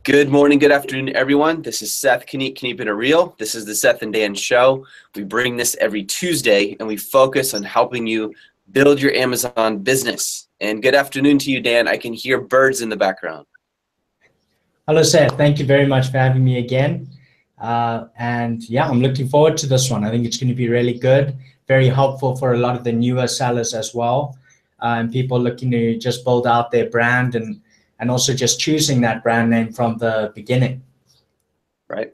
Good morning, good afternoon, everyone. This is Seth, Keeping It Real. This is the Seth and Dan Show. We bring this every Tuesday, and we focus on helping you build your Amazon business. And good afternoon to you, Dan. I can hear birds in the background. Hello, Seth. Thank you very much for having me again. And yeah, I'm looking forward to this one. I think it's going to be really good, very helpful for a lot of the newer sellers as well, and people looking to just build out their brand and also just choosing that brand name from the beginning. Right.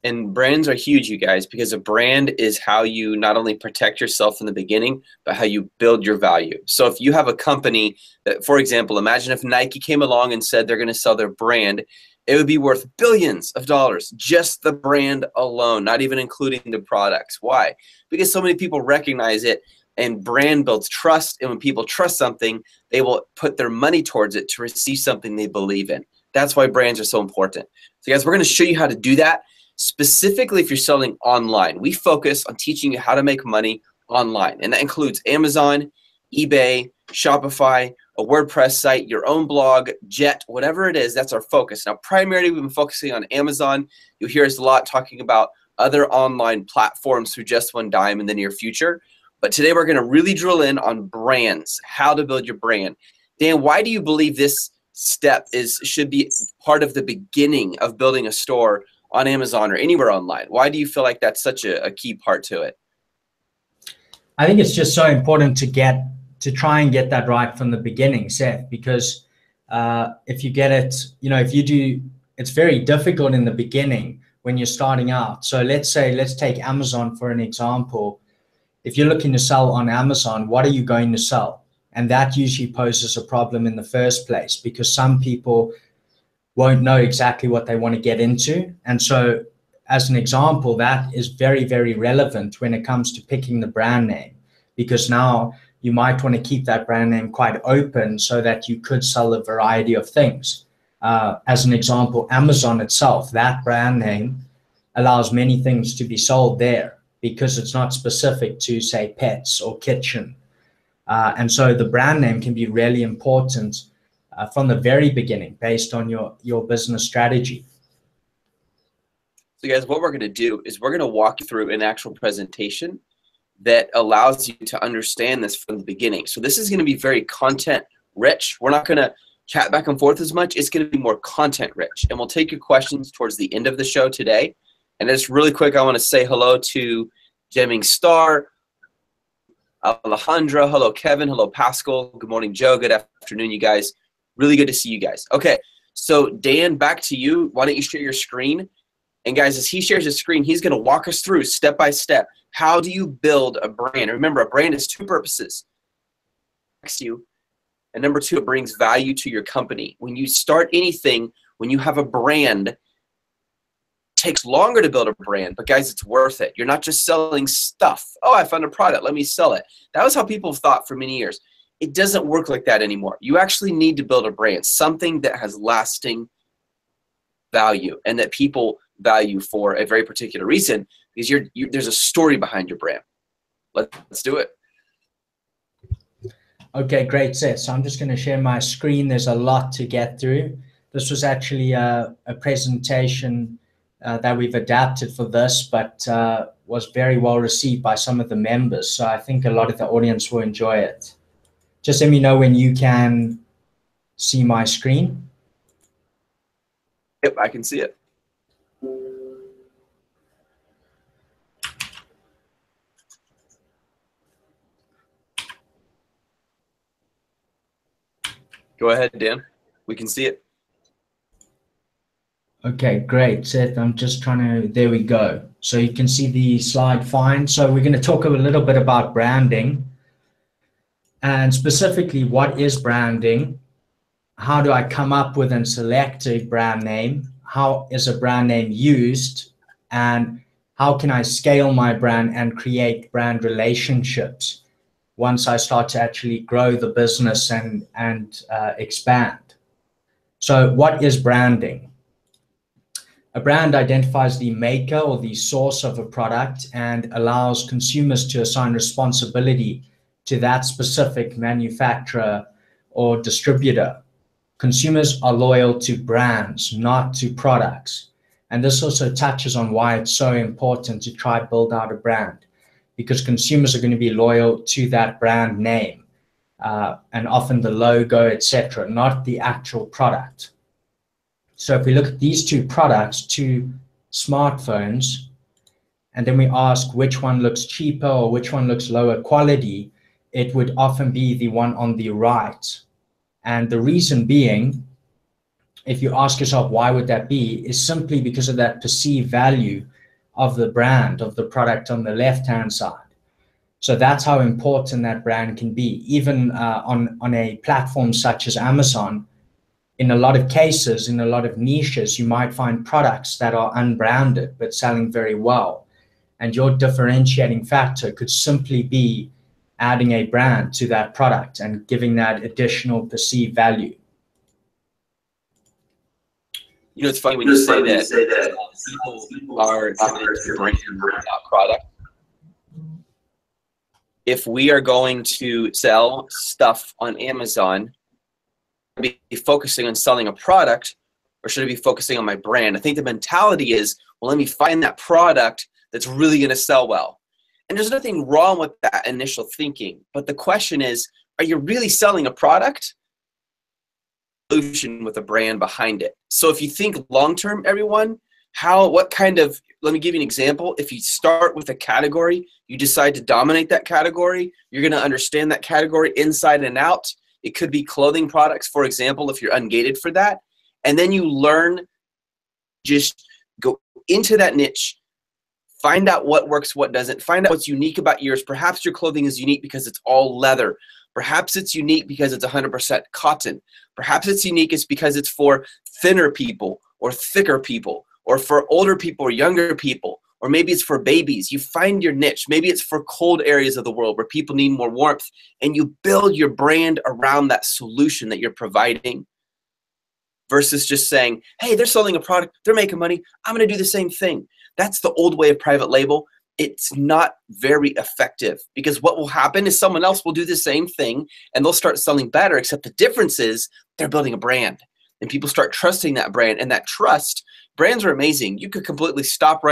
And brands are huge, you guys, because a brand is how you not only protect yourself in the beginning, but how you build your value. So if you have a company that, for example, imagine if Nike came along and said they're going to sell their brand, it would be worth billions of dollars, just the brand alone, not even including the products. Why? Because so many people recognize it, and brand builds trust. And when people trust something, they will put their money towards it to receive something they believe in. That's why brands are so important. So guys, we're going to show you how to do that. Specifically, if you're selling online, we focus on teaching you how to make money online. And that includes Amazon, eBay, Shopify, a WordPress site, your own blog, Jet, whatever it is, that's our focus. Now, primarily, we've been focusing on Amazon. You'll hear us a lot talking about other online platforms through Just One Dime in the near future. But today, we're going to really drill in on brands, how to build your brand. Dan, why do you believe this step should be part of the beginning of building a store on Amazon or anywhere online? Why do you feel like that's such a key part to it? I think it's just so important to try and get that right from the beginning, Seth, because if you get it, if you do, it's very difficult in the beginning when you're starting out. So let's take Amazon for an example. If you're looking to sell on Amazon, what are you going to sell? And that usually poses a problem in the first place because some people won't know exactly what they want to get into. And so as an example, that is very, very relevant when it comes to picking the brand name, because now you might want to keep that brand name quite open so that you could sell a variety of things. As an example, Amazon itself, that brand name allows many things to be sold there because it's not specific to, say, pets or kitchen. And so the brand name can be really important from the very beginning based on your business strategy. So guys, what we're going to do is we're going to walk you through an actual presentation that allows you to understand this from the beginning. So this is going to be very content rich. We're not going to chat back and forth as much. It's going to be more content rich. And we'll take your questions towards the end of the show today. And just really quick, I want to say hello to Gemming Star, Alejandra, hello Kevin, hello Pascal, good morning Joe, good afternoon you guys. Really good to see you guys. Okay, so Dan, back to you. Why don't you share your screen? And guys, as he shares his screen, he's going to walk us through step by step. How do you build a brand? Remember, a brand has two purposes. And number two, it brings value to your company. When you start anything, when you have a brand, it takes longer to build a brand, but guys, it's worth it. You're not just selling stuff. Oh, I found a product, let me sell it. That was how people have thought for many years. It doesn't work like that anymore. You actually need to build a brand, something that has lasting value and that people value for a very particular reason, because there's a story behind your brand. Let's do it. Okay, great, Seth. So I'm just going to share my screen. There's a lot to get through. This was actually a presentation that we've adapted for this, but was very well received by some of the members. So I think a lot of the audience will enjoy it. Just let me know when you can see my screen. Yep, I can see it. Go ahead, Dan. We can see it. Okay, great, Seth. I'm just trying to, there we go. So you can see the slide fine. So we're going to talk a little bit about branding and specifically what is branding? How do I come up with and select a brand name? How is a brand name used? And how can I scale my brand and create brand relationships once I start to actually grow the business and expand? So what is branding? A brand identifies the maker or the source of a product and allows consumers to assign responsibility to that specific manufacturer or distributor. consumers are loyal to brands, not to products. And this also touches on why it's so important to try build out a brand, because consumers are going to be loyal to that brand name, and often the logo, etc., not the actual product. So if we look at these two products, two smartphones, and then we ask which one looks cheaper or which one looks lower quality, it would often be the one on the right. And the reason being, if you ask yourself why would that be, is simply because of that perceived value of the brand, of the product on the left-hand side. So that's how important that brand can be. Even on a platform such as Amazon, in a lot of cases, in a lot of niches, you might find products that are unbranded but selling very well. And your differentiating factor could simply be adding a brand to that product and giving that additional perceived value. You know, it's funny when you say that people are committed to brand, not product. If we are going to sell stuff on Amazon, be focusing on selling a product, or should I be focusing on my brand? I think the mentality is, well, let me find that product that's really going to sell well. And there's nothing wrong with that initial thinking. But the question is, are you really selling a product? Solution with a brand behind it. So if you think long-term, everyone, what kind of, let me give you an example. If you start with a category, you decide to dominate that category, you're going to understand that category inside and out. It could be clothing products, for example, if you're ungated for that. And then you learn, just go into that niche, find out what works, what doesn't, find out what's unique about yours. Perhaps your clothing is unique because it's all leather. Perhaps it's unique because it's 100% cotton. Perhaps it's unique because it's for thinner people or thicker people, or for older people or younger people, or maybe it's for babies. You find your niche. Maybe it's for cold areas of the world where people need more warmth, and you build your brand around that solution that you're providing, versus just saying, hey, they're selling a product, they're making money, I'm going to do the same thing. That's the old way of private label. It's not very effective, because what will happen is someone else will do the same thing and they'll start selling better, except the difference is they're building a brand and people start trusting that brand. And that trust, brands are amazing. You could completely stop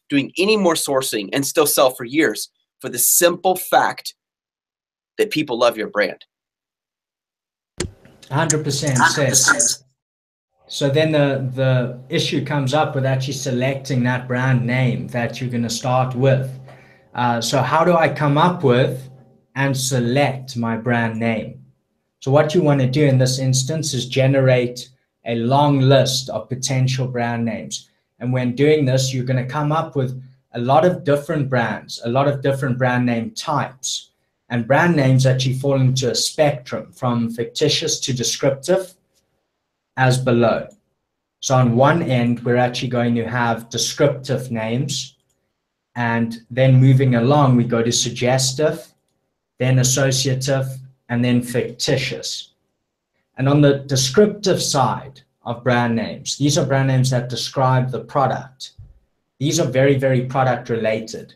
doing any more sourcing and still sell for years, for the simple fact that people love your brand. 100%, Seth. So then the issue comes up with actually selecting that brand name that you're going to start with. So how do I come up with and select my brand name? So what you want to do in this instance is generate a long list of potential brand names. And when doing this, you're going to come up with a lot of different brands, a lot of different brand name types. And brand names actually fall into a spectrum from fictitious to descriptive, as below. So on one end, we're actually going to have descriptive names, and then moving along, we go to suggestive, then associative, and then fictitious. And on the descriptive side of brand names, these are brand names that describe the product. These are very, very product related.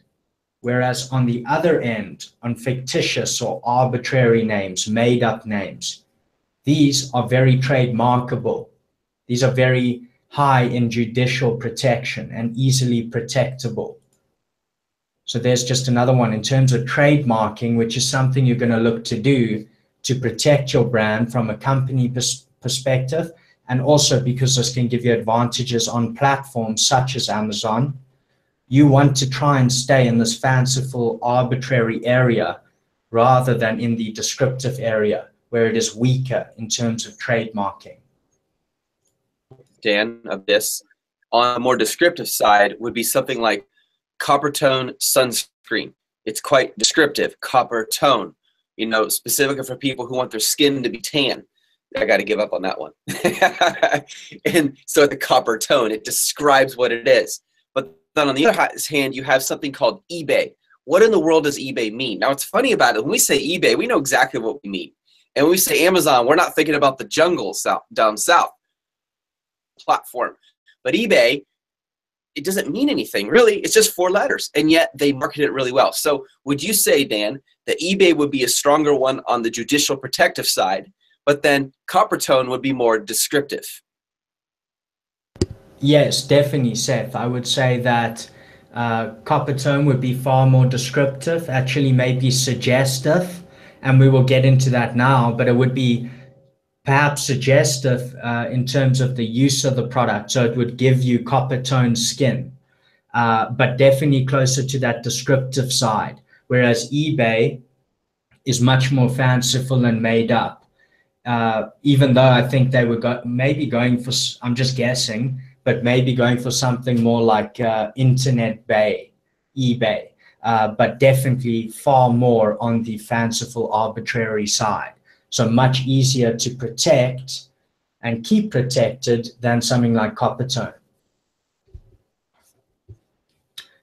Whereas on the other end, on fictitious or arbitrary names, made up names, these are very trademarkable. These are very high in judicial protection and easily protectable. So there's just another one in terms of trademarking, which is something you're going to look to do to protect your brand from a company perspective, and also because this can give you advantages on platforms such as Amazon. You want to try and stay in this fanciful, arbitrary area rather than in the descriptive area, where it is weaker in terms of trademarking. Dan, of this, on the more descriptive side, would be something like copper tone sunscreen. It's quite descriptive, copper tone, specific for people who want their skin to be tan. I got to give up on that one. And so the copper tone, it describes what it is. But then on the other hand, you have something called eBay. What in the world does eBay mean? Now, it's funny about it. When we say eBay, we know exactly what we mean. And when we say Amazon, we're not thinking about the jungle down south platform. But eBay, it doesn't mean anything, really. It's just 4 letters. And yet they market it really well. So would you say, Dan, that eBay would be a stronger one on the judicial protective side, but then copper tone would be more descriptive. Yes, definitely, Seth. I would say that copper tone would be far more descriptive, actually maybe suggestive, and we will get into that now, but it would be perhaps suggestive in terms of the use of the product. So it would give you copper tone skin, but definitely closer to that descriptive side, whereas eBay is much more fanciful and made up. Even though I think they were maybe going for, I'm just guessing, but maybe going for something more like Internet Bay, eBay, but definitely far more on the fanciful, arbitrary side. So much easier to protect and keep protected than something like copper tone.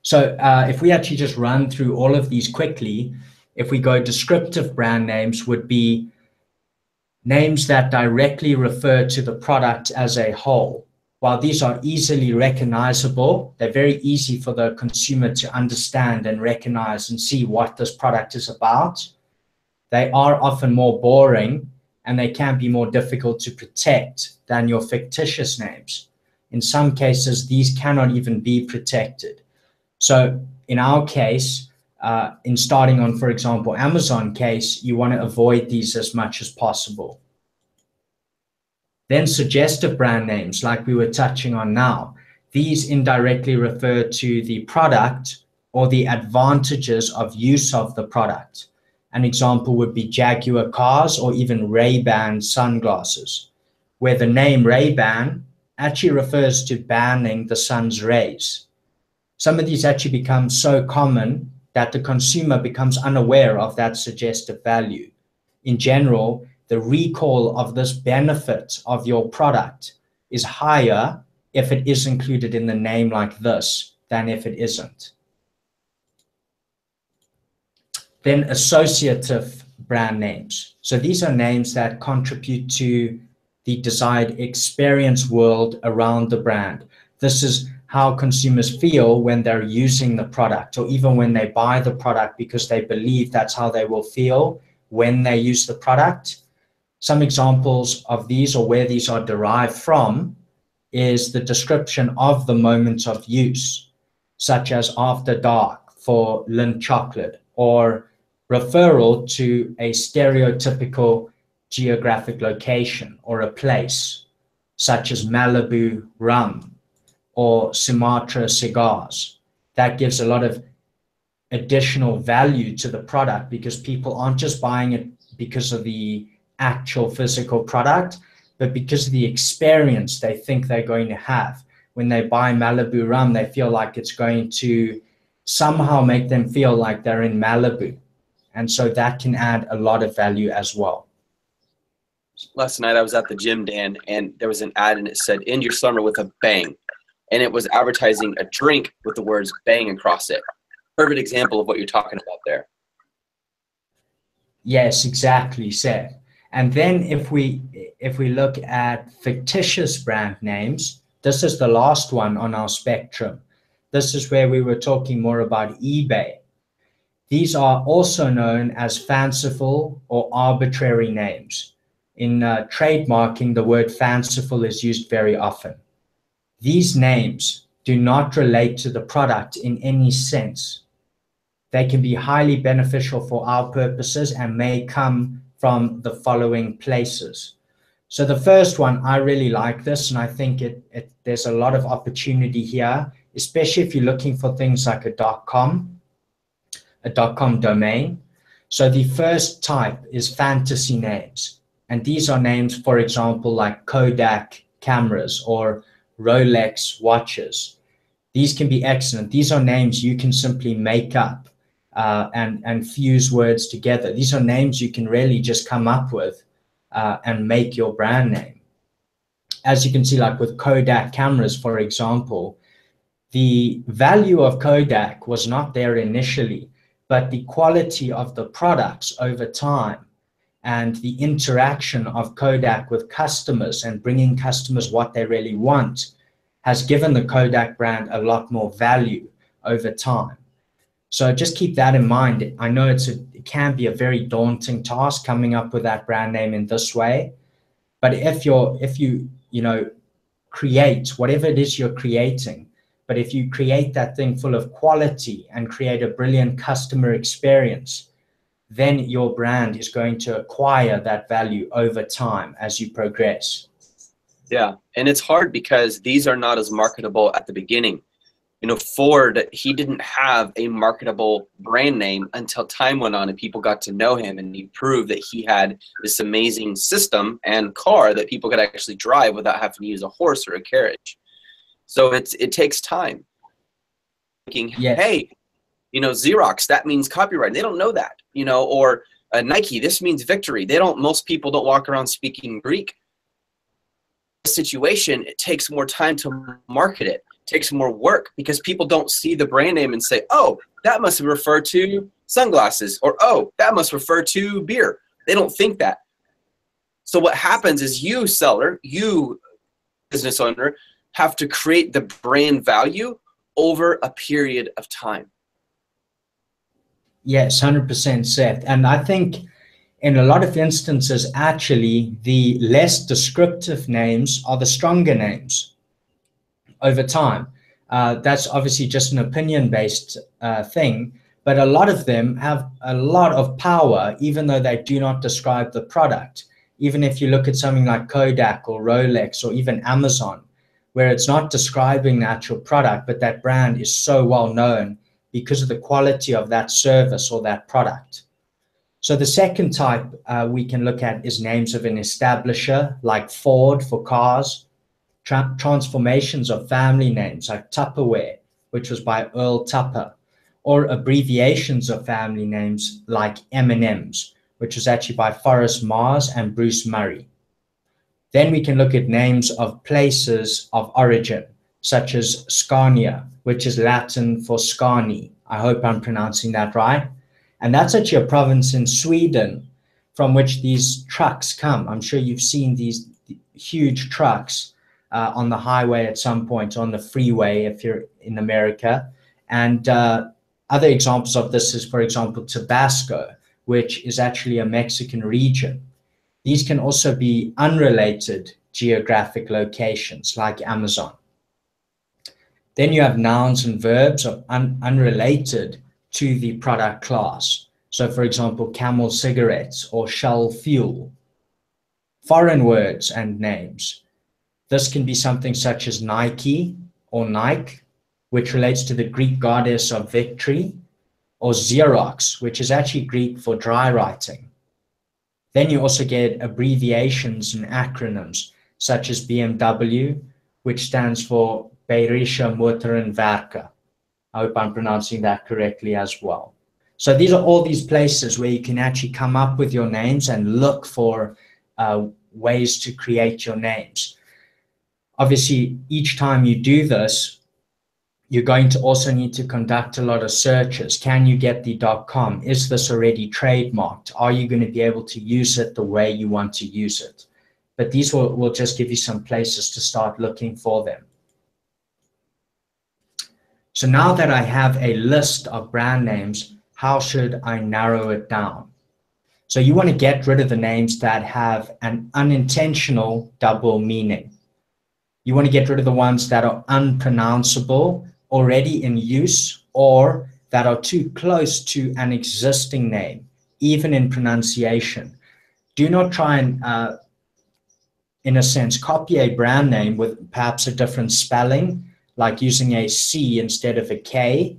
So if we actually just run through all of these quickly, if we go descriptive brand names would be names that directly refer to the product as a whole. While these are easily recognizable, they're very easy for the consumer to understand and recognize and see what this product is about. They are often more boring and they can be more difficult to protect than your fictitious names. In some cases, these cannot even be protected. So in our case, in starting on, for example, Amazon case, you want to avoid these as much as possible. Then suggestive brand names, like we were touching on now, these indirectly refer to the product or the advantages of use of the product. An example would be Jaguar cars or even Ray-Ban sunglasses, where the name Ray-Ban actually refers to banning the sun's rays. Some of these actually become so common that the consumer becomes unaware of that suggestive value. In general, the recall of this benefit of your product is higher if it is included in the name like this than if it isn't. Then associative brand names. So these are names that contribute to the desired experience world around the brand. This is how consumers feel when they're using the product, or even when they buy the product, because they believe that's how they will feel when they use the product. Some examples of these, or where these are derived from, is the description of the moment of use, such as after dark for Lindt chocolate, or referral to a stereotypical geographic location or a place, such as Malibu rum or Sumatra cigars. That gives a lot of additional value to the product, because people aren't just buying it because of the actual physical product, but because of the experience they think they're going to have. When they buy Malibu rum, they feel like it's going to somehow make them feel like they're in Malibu. And so that can add a lot of value as well. Last night I was at the gym, Dan, and there was an ad and it said, "End your summer with a bang." And it was advertising a drink with the words "bang" across it. Perfect example of what you're talking about there. Yes, exactly, Seth. And then if we look at fictitious brand names, this is the last one on our spectrum. This is where we were talking more about eBay. These are also known as fanciful or arbitrary names. In trademarking, the word fanciful is used very often. These names do not relate to the product in any sense. They can be highly beneficial for our purposes and may come from the following places. So the first one, I really like this, and I think there's a lot of opportunity here, especially if you're looking for things like a .com domain. So the first type is fantasy names. And these are names, for example, like Kodak cameras or Rolex watches. These can be excellent. These are names you can simply make up and fuse words together. These are names you can really just come up with and make your brand name. As you can see, like with Kodak cameras, for example, the value of Kodak was not there initially, but the quality of the products over time and the interaction of Kodak with customers and bringing customers what they really want has given the Kodak brand a lot more value over time. So just keep that in mind. I know it can be a very daunting task coming up with that brand name in this way, but if you create whatever it is you're creating, but if you create that thing full of quality and create a brilliant customer experience, then your brand is going to acquire that value over time as you progress. Yeah. And it's hard because these are not as marketable at the beginning. Ford, he didn't have a marketable brand name until time went on and people got to know him, and he proved that he had this amazing system and car that people could actually drive without having to use a horse or a carriage. So it takes time. Thinking, Yes. hey, Xerox, that means copyright. They don't know that, or Nike, this means victory. Most people don't walk around speaking Greek. Situation, it takes more time to market it. Takes more work because people don't see the brand name and say, oh, that must refer to sunglasses, or oh, that must refer to beer. They don't think that. So what happens is you seller, you business owner, have to create the brand value over a period of time. Yes, 100%, Seth. And I think in a lot of instances, actually, the less descriptive names are the stronger names over time. That's obviously just an opinion-based thing, but a lot of them have a lot of power, even though they do not describe the product. Even if you look at something like Kodak or Rolex or even Amazon, where it's not describing the actual product, but that brand is so well known because of the quality of that service or that product. So the second type we can look at is names of an establisher, like Ford for cars, transformations of family names like Tupperware, which was by Earl Tupper, or abbreviations of family names like M&M's, which was actually by Forrest Mars and Bruce Murray. Then we can look at names of places of origin, such as Scania, which is Latin for Scani. I hope I'm pronouncing that right. And that's actually a province in Sweden from which these trucks come. I'm sure you've seen these huge trucks on the highway at some point, on the freeway if you're in America. And other examples of this is, for example, Tabasco, which is actually a Mexican region. These can also be unrelated geographic locations like Amazon. Then you have nouns and verbs of unrelated to the product class. So for example, Camel cigarettes or Shell fuel. Foreign words and names. This can be something such as Nike or Nike, which relates to the Greek goddess of victory, or Xerox, which is actually Greek for dry writing. Then you also get abbreviations and acronyms, such as BMW, which stands for Bayerische Motorenwerke. I hope I'm pronouncing that correctly as well. So these are all these places where you can actually come up with your names and look for ways to create your names. Obviously, each time you do this, you're going to also need to conduct a lot of searches. Can you get the .com? Is this already trademarked? Are you going to be able to use it the way you want to use it? But these will just give you some places to start looking for them. So now that I have a list of brand names, how should I narrow it down? So you want to get rid of the names that have an unintentional double meaning. You want to get rid of the ones that are unpronounceable, already in use, or that are too close to an existing name, even in pronunciation. Do not try and, in a sense, copy a brand name with perhaps a different spelling, like using a C instead of a K.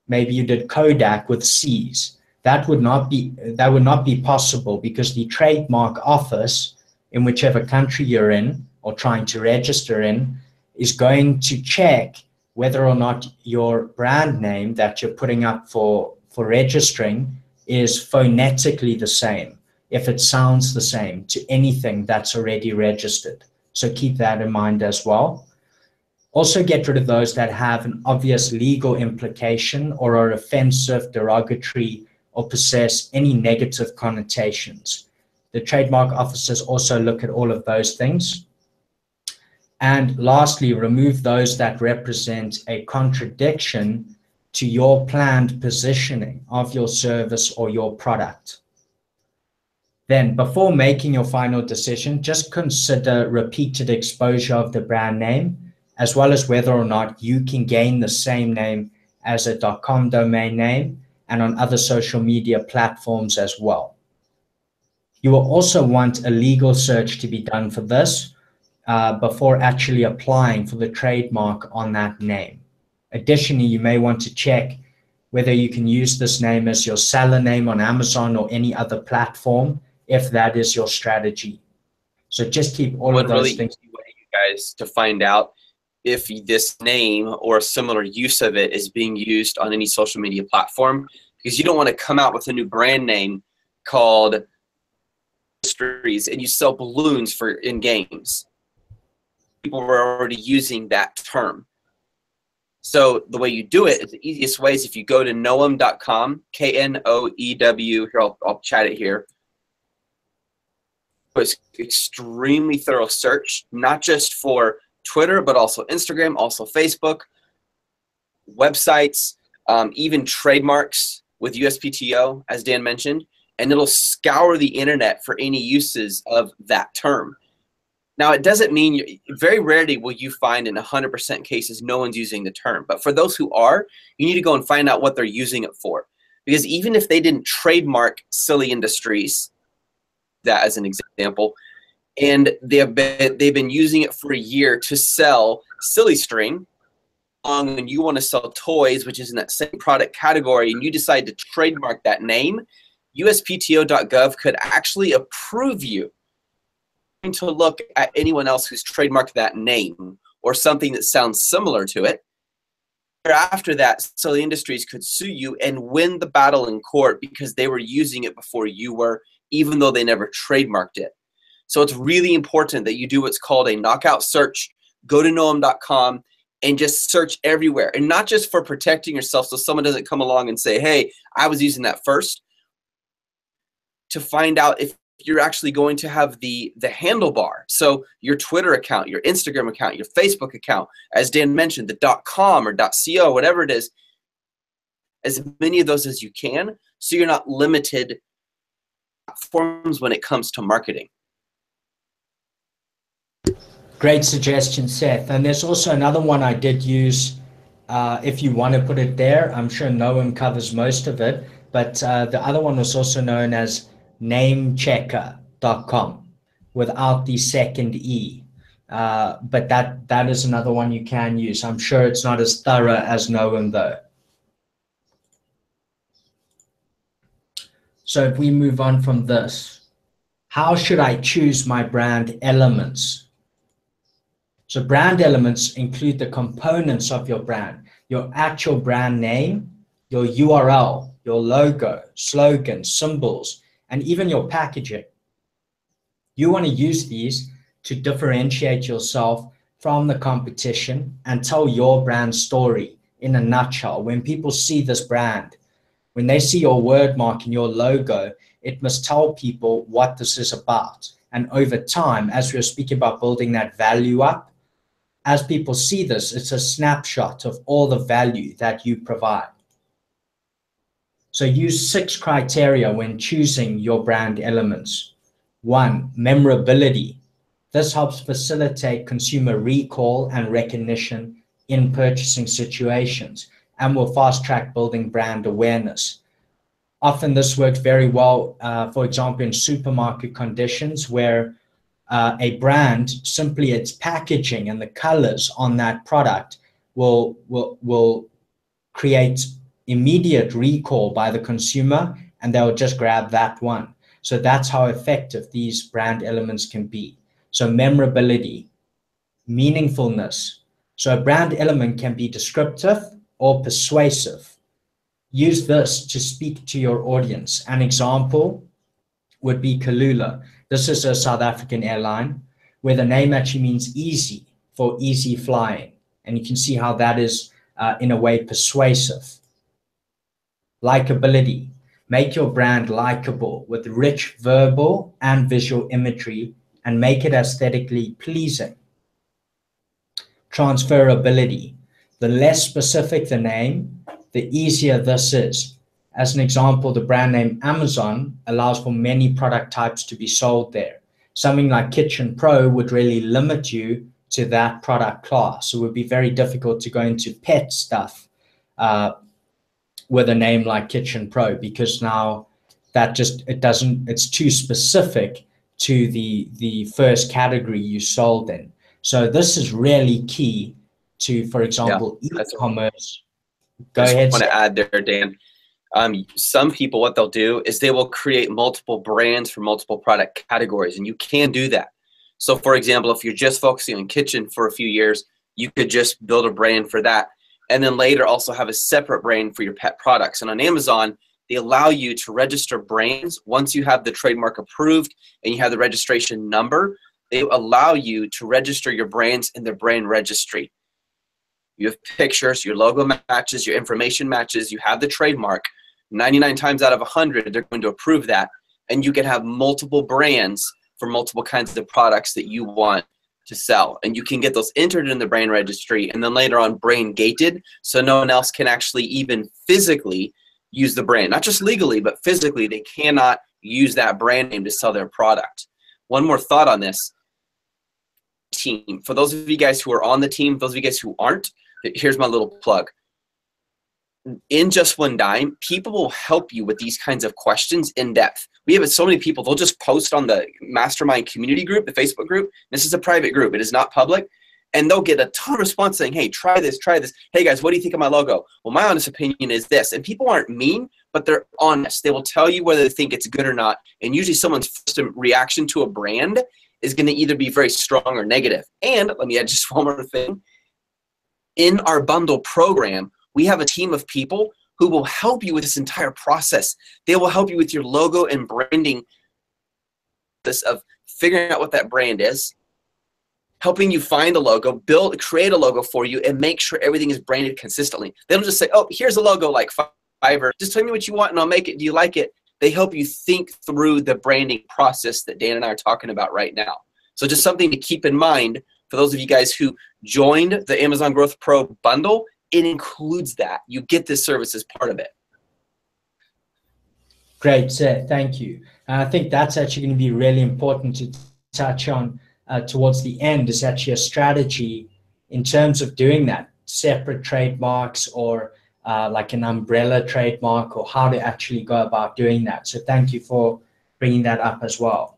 Maybe you did Kodak with C's. That would not be possible, because the trademark office in whichever country you're in or trying to register in is going to check whether or not your brand name that you're putting up for registering is phonetically the same, if it sounds the same to anything that's already registered. So keep that in mind as well. Also get rid of those that have an obvious legal implication or are offensive, derogatory, or possess any negative connotations. The trademark officers also look at all of those things. And lastly, remove those that represent a contradiction to your planned positioning of your service or your product. Then, before making your final decision, just consider repeated exposure of the brand name, as well as whether or not you can gain the same name as a .com domain name and on other social media platforms as well. You will also want a legal search to be done for this before actually applying for the trademark on that name. Additionally, you may want to check whether you can use this name as your seller name on Amazon or any other platform, if that is your strategy. So just keep all of those things. Easy way, you guys, to find out if this name or a similar use of it is being used on any social media platform, because you don't want to come out with a new brand name called Industries and you sell balloons in games. People were already using that term. So the way you do it is the easiest way is if you go to Knoew.com, K-N-O-E-W. Here, I'll chat it here. It's extremely thorough search, not just for Twitter, but also Instagram, also Facebook, websites, even trademarks with USPTO, as Dan mentioned, and it'll scour the internet for any uses of that term. Now, it doesn't mean, very rarely will you find in 100% cases no one's using the term. But for those who are, you need to go and find out what they're using it for. Because even if they didn't trademark Silly Industries, that as an example, and they've been using it for a year to sell Silly String, and you want to sell toys, which is in that same product category, and you decide to trademark that name, USPTO.gov could actually approve you to look at anyone else who's trademarked that name or something that sounds similar to it. After that, Silly Industries could sue you and win the battle in court because they were using it before you were, even though they never trademarked it. So it's really important that you do what's called a knockout search. Go to Knoew.com and just search everywhere, and not just for protecting yourself so someone doesn't come along and say, hey, I was using that first, to find out if you're actually going to have the handlebar. So your Twitter account, your Instagram account, your Facebook account, as Dan mentioned, the .com or .co, whatever it is, as many of those as you can, so you're not limited platforms when it comes to marketing. Great suggestion, Seth. And there's also another one I did use. If you want to put it there, I'm sure Knoew covers most of it, but the other one was also known as namechecker.com without the second E. But that is another one you can use. I'm sure it's not as thorough as Knoew though. So if we move on from this, how should I choose my brand elements? So brand elements include the components of your brand, your actual brand name, your URL, your logo, slogan, symbols, and even your packaging. You want to use these to differentiate yourself from the competition and tell your brand story in a nutshell. When people see this brand, when they see your word mark and your logo, it must tell people what this is about. And over time, as we were speaking about building that value up, as people see this, it's a snapshot of all the value that you provide. So use 6 criteria when choosing your brand elements. 1, memorability. This helps facilitate consumer recall and recognition in purchasing situations and will fast track building brand awareness. Often this works very well, for example, in supermarket conditions where a brand, simply its packaging and the colors on that product will create immediate recall by the consumer, and they'll just grab that one. So that's how effective these brand elements can be. So memorability, meaningfulness. So a brand element can be descriptive or persuasive. Use this to speak to your audience. An example would be Kalula. This is a South African airline where the name actually means easy, for easy flying. And you can see how that is, in a way, persuasive. Likability. Make your brand likable with rich verbal and visual imagery and make it aesthetically pleasing. Transferability. The less specific the name, the easier this is. As an example, the brand name Amazon allows for many product types to be sold there. Something like Kitchen Pro would really limit you to that product class. So it would be very difficult to go into pet stuff with a name like Kitchen Pro, because now it's too specific to the first category you sold in. So this is really key to, for example, e-commerce. Go ahead. I just want to add there, Dan. Some people, what they'll do is they will create multiple brands for multiple product categories, and you can do that. So for example, if you're just focusing on kitchen for a few years, you could just build a brand for that, and then later also have a separate brand for your pet products. And on Amazon, they allow you to register brands. Once you have the trademark approved and you have the registration number, they allow you to register your brands in their brand registry. You have pictures, your logo matches, your information matches, you have the trademark. 99 times out of 100, they're going to approve that. And you can have multiple brands for multiple kinds of products that you want to sell. And you can get those entered in the brand registry and then later on brand gated, so no one else can actually even physically use the brand. Not just legally, but physically, they cannot use that brand name to sell their product. One more thought on this. Team. For those of you guys who are on the team, those of you guys who aren't, here's my little plug. In Just One Dime, people will help you with these kinds of questions in depth. We have so many people, they'll just post on the mastermind community group, the Facebook group. This is a private group. It is not public. And they'll get a ton of response saying, hey, try this, try this. Hey guys, what do you think of my logo? Well, my honest opinion is this. And people aren't mean, but they're honest. They will tell you whether they think it's good or not. And usually someone's first reaction to a brand is going to either be very strong or negative. And let me add just one more thing. In our bundle program, we have a team of people who will help you with this entire process. They will help you with your logo and branding, this of figuring out what that brand is, helping you find a logo, create a logo for you, and make sure everything is branded consistently. They don't just say, oh, here's a logo like Fiverr. Just tell me what you want and I'll make it. Do you like it? They help you think through the branding process that Dan and I are talking about right now. So just something to keep in mind for those of you guys who joined the Amazon Growth Pro bundle. It includes that. You get this service as part of it. Great, Seth. Thank you. I think that's actually going to be really important to touch on towards the end, is actually a strategy in terms of doing that. Separate trademarks or like an umbrella trademark, or how to actually go about doing that. So thank you for bringing that up as well.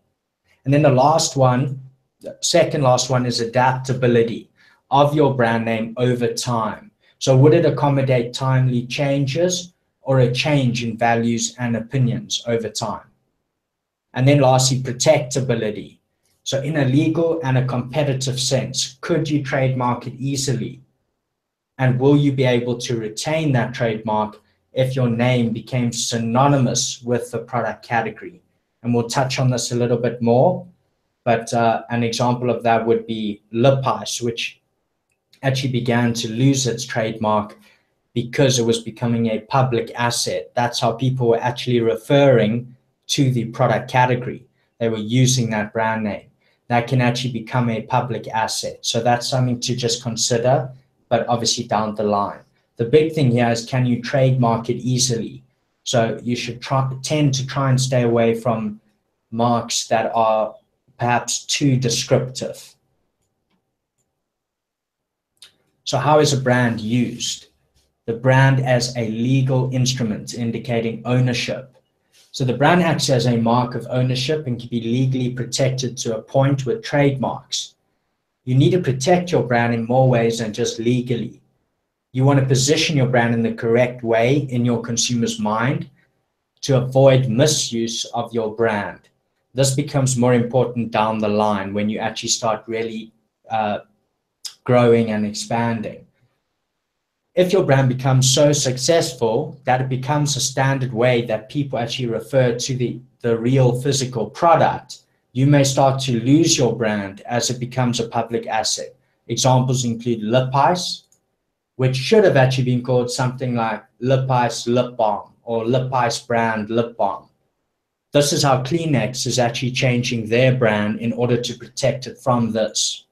And then the last one, the second last one, is adaptability of your brand name over time. So would it accommodate timely changes or a change in values and opinions over time? And then lastly, protectability. So in a legal and a competitive sense, could you trademark it easily? And will you be able to retain that trademark if your name became synonymous with the product category? And we'll touch on this a little bit more, but an example of that would be lip ice, which actually began to lose its trademark because it was becoming a public asset. That's how people were actually referring to the product category. They were using that brand name. That can actually become a public asset. So that's something to just consider, but obviously down the line. The big thing here is, can you trademark it easily? So you should tend to try and stay away from marks that are perhaps too descriptive. So how is a brand used? The brand as a legal instrument indicating ownership. So the brand acts as a mark of ownership and can be legally protected to a point with trademarks. You need to protect your brand in more ways than just legally. You want to position your brand in the correct way in your consumer's mind to avoid misuse of your brand. This becomes more important down the line when you actually start really growing and expanding. If your brand becomes so successful that it becomes a standard way that people actually refer to the real physical product, you may start to lose your brand as it becomes a public asset. Examples include lip ice, which should have actually been called something like lip ice lip balm or lip ice brand lip balm. This is how Kleenex is actually changing their brand in order to protect it from this.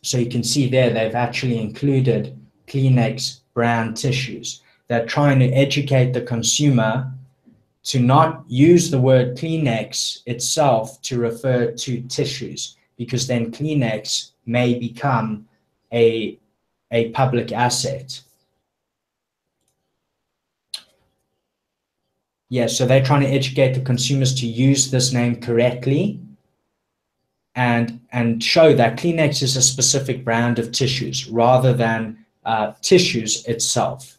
So you can see there, they've actually included Kleenex brand tissues. They're trying to educate the consumer to not use the word Kleenex itself to refer to tissues, because then Kleenex may become a public asset. Yeah, so they're trying to educate the consumers to use this name correctly and show that Kleenex is a specific brand of tissues rather than tissues itself.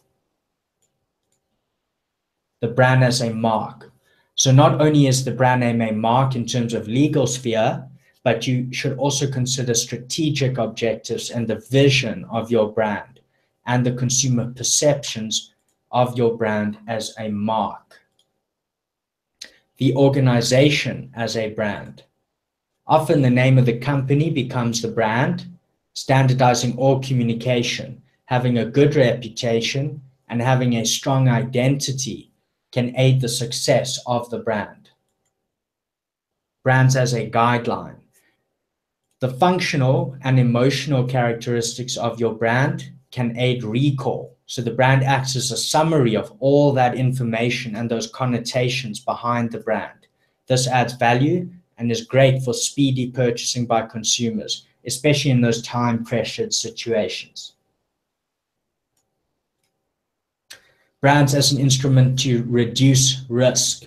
The brand as a mark. So not only is the brand name a mark in terms of legal sphere, but you should also consider strategic objectives and the vision of your brand and the consumer perceptions of your brand as a mark. The organization as a brand. Often the name of the company becomes the brand, standardizing all communication, having a good reputation, and having a strong identity can aid the success of the brand. Brands as a guideline. The functional and emotional characteristics of your brand can aid recall. So the brand acts as a summary of all that information and those connotations behind the brand. This adds value and is great for speedy purchasing by consumers, especially in those time-pressured situations. Brands as an instrument to reduce risk.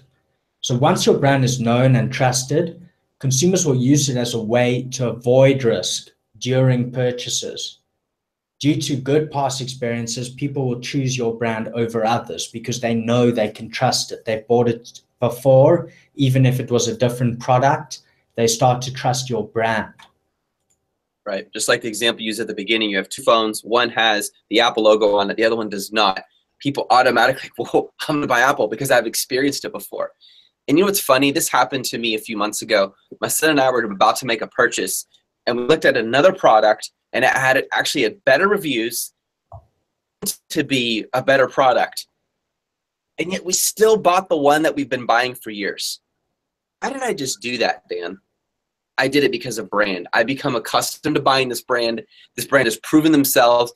So once your brand is known and trusted, consumers will use it as a way to avoid risk during purchases. Due to good past experiences, people will choose your brand over others because they know they can trust it. They've bought it before, even if it was a different product, they start to trust your brand. Right. Just like the example you used at the beginning, you have two phones. One has the Apple logo on it. The other one does not. People automatically, whoa, I'm going to buy Apple because I've experienced it before. And you know what's funny? This happened to me a few months ago. My son and I were about to make a purchase, and we looked at another product, and it had actually had better reviews to be a better product. And yet we still bought the one that we've been buying for years. How did I just do that, Dan? I did it because of brand. I become accustomed to buying this brand. This brand has proven themselves.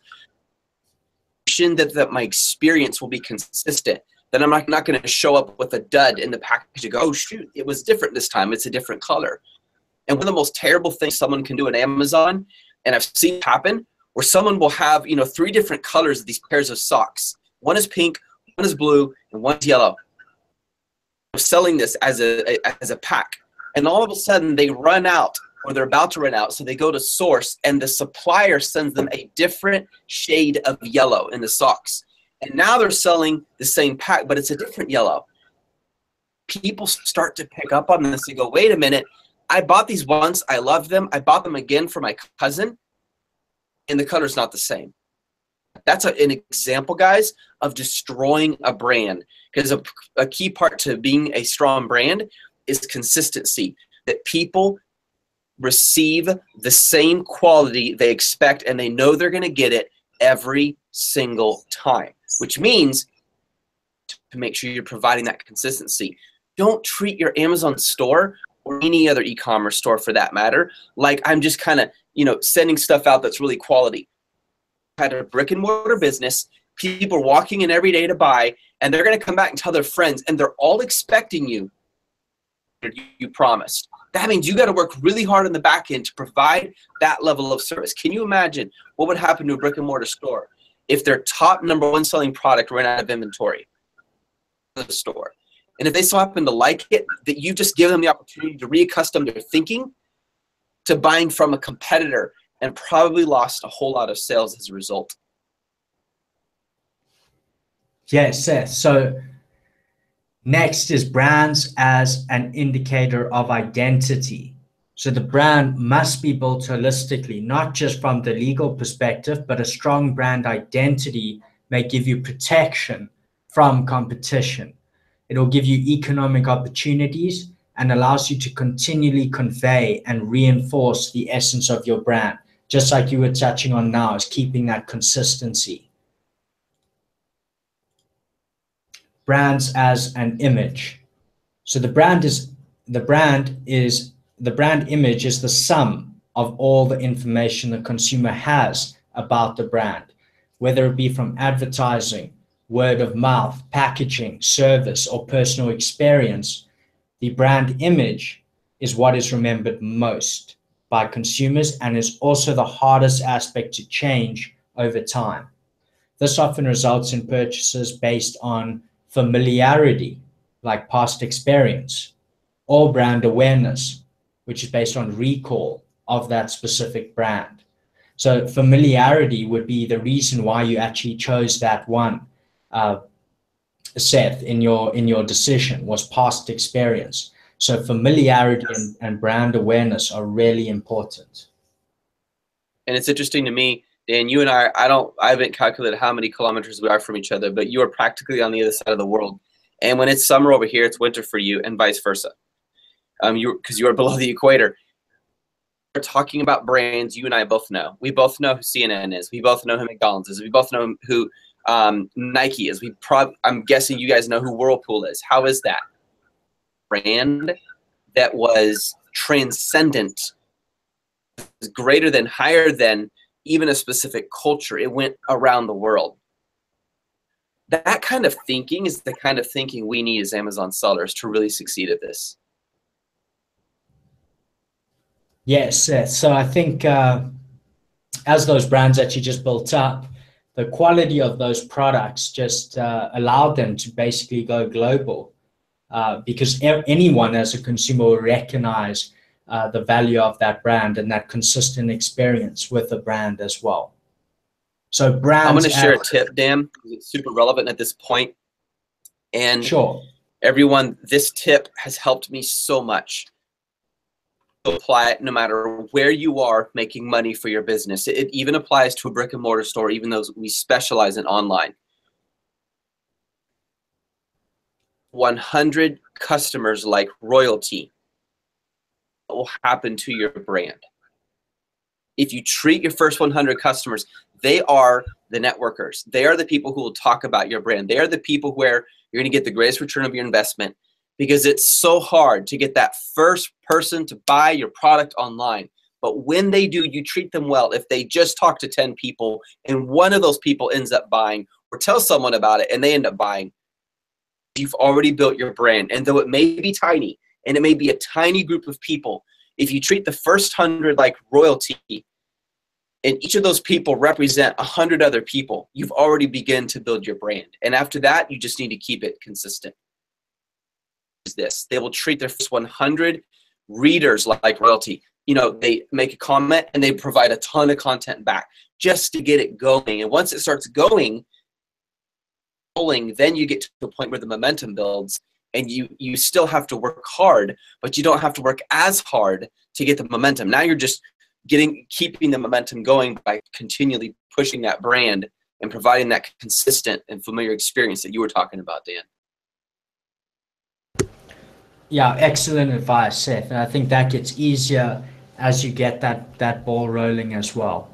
That my experience will be consistent. Then I'm not going to show up with a dud in the package and go, oh, shoot, it was different this time. It's a different color. And one of the most terrible things someone can do on Amazon, and I've seen happen, where someone will have, 3 different colors of these pairs of socks. One is pink, one is blue, and one's yellow. I'm selling this as a pack. And all of a sudden they run out, or they're about to run out, so they go to source, and the supplier sends them a different shade of yellow in the socks. And now they're selling the same pack, but it's a different yellow. People start to pick up on this and go, wait a minute, I bought these once, I loved them, I bought them again for my cousin, and the color's not the same. That's an example, guys, of destroying a brand. Because a key part to being a strong brand is consistency, that people receive the same quality they expect, and they know they're going to get it every single time, which means to make sure you're providing that consistency. Don't treat your Amazon store or any other e-commerce store for that matter like I'm just kind of, sending stuff out that's really quality. I had a brick and mortar business. People are walking in every day to buy, and they're going to come back and tell their friends, and they're all expecting you promised. That means you got to work really hard on the back end to provide that level of service. Can you imagine what would happen to a brick and mortar store if their top #1 selling product ran out of inventory in the store? And if they so happen to like it, that you just give them the opportunity to reaccustom their thinking to buying from a competitor, and probably lost a whole lot of sales as a result. Yes, Seth. So next is brands as an indicator of identity. So the brand must be built holistically, not just from the legal perspective, but a strong brand identity may give you protection from competition. It will give you economic opportunities and allows you to continually convey and reinforce the essence of your brand, just like you were touching on now, is keeping that consistency. Brands as an image. So the brand image is the sum of all the information the consumer has about the brand. whether it be from advertising, word of mouth, packaging, service, or personal experience, the brand image is what is remembered most by consumers and is also the hardest aspect to change over time. This often results in purchases based on familiarity, like past experience, or brand awareness, which is based on recall of that specific brand. So familiarity would be the reason why you actually chose that one, uh, Seth, in your decision was past experience. So familiarity and brand awareness are really important. And it's interesting to me, Dan, you and I haven't calculated how many kilometers we are from each other, but you are practically on the other side of the world. And when it's summer over here, it's winter for you, and vice versa. Because you are below the equator. We're talking about brands you and I both know. We both know who CNN is. We both know who McDonald's is. We both know who Nike is. I'm guessing you guys know who Whirlpool is. How is that? Brand that was transcendent, greater than, higher than even a specific culture. It went around the world. That kind of thinking is the kind of thinking we need as Amazon sellers to really succeed at this. Yes, so I think as those brands that you just built up, the quality of those products just allowed them to basically go global because anyone as a consumer will recognize the value of that brand and that consistent experience with the brand as well. So brands. I'm going to share a tip, Dan, because it's super relevant at this point. And sure, everyone, this tip has helped me so much. Apply it no matter where you are making money for your business. It even applies to a brick and mortar store, even though we specialize in online. 100 customers like royalty. What will happen to your brand? If you treat your first 100 customers, they are the networkers. They are the people who will talk about your brand. They are the people where you're going to get the greatest return of your investment, because it's so hard to get that first person to buy your product online. But when they do, you treat them well. If they just talk to 10 people and one of those people ends up buying, or tell someone about it and they end up buying, you've already built your brand. And though it may be tiny, and it may be a tiny group of people, if you treat the first 100 like royalty, and each of those people represent 100 other people, you've already begun to build your brand. And after that, you just need to keep it consistent. This, they will treat their first 100 readers like royalty. You know, they make a comment and they provide a ton of content back just to get it going. And once it starts going, then you get to the point where the momentum builds, and you still have to work hard, but you don't have to work as hard to get the momentum. Now you're just keeping the momentum going by continually pushing that brand and providing that consistent and familiar experience that you were talking about, Dan. Yeah, excellent advice, Seth. And I think that gets easier as you get that ball rolling as well.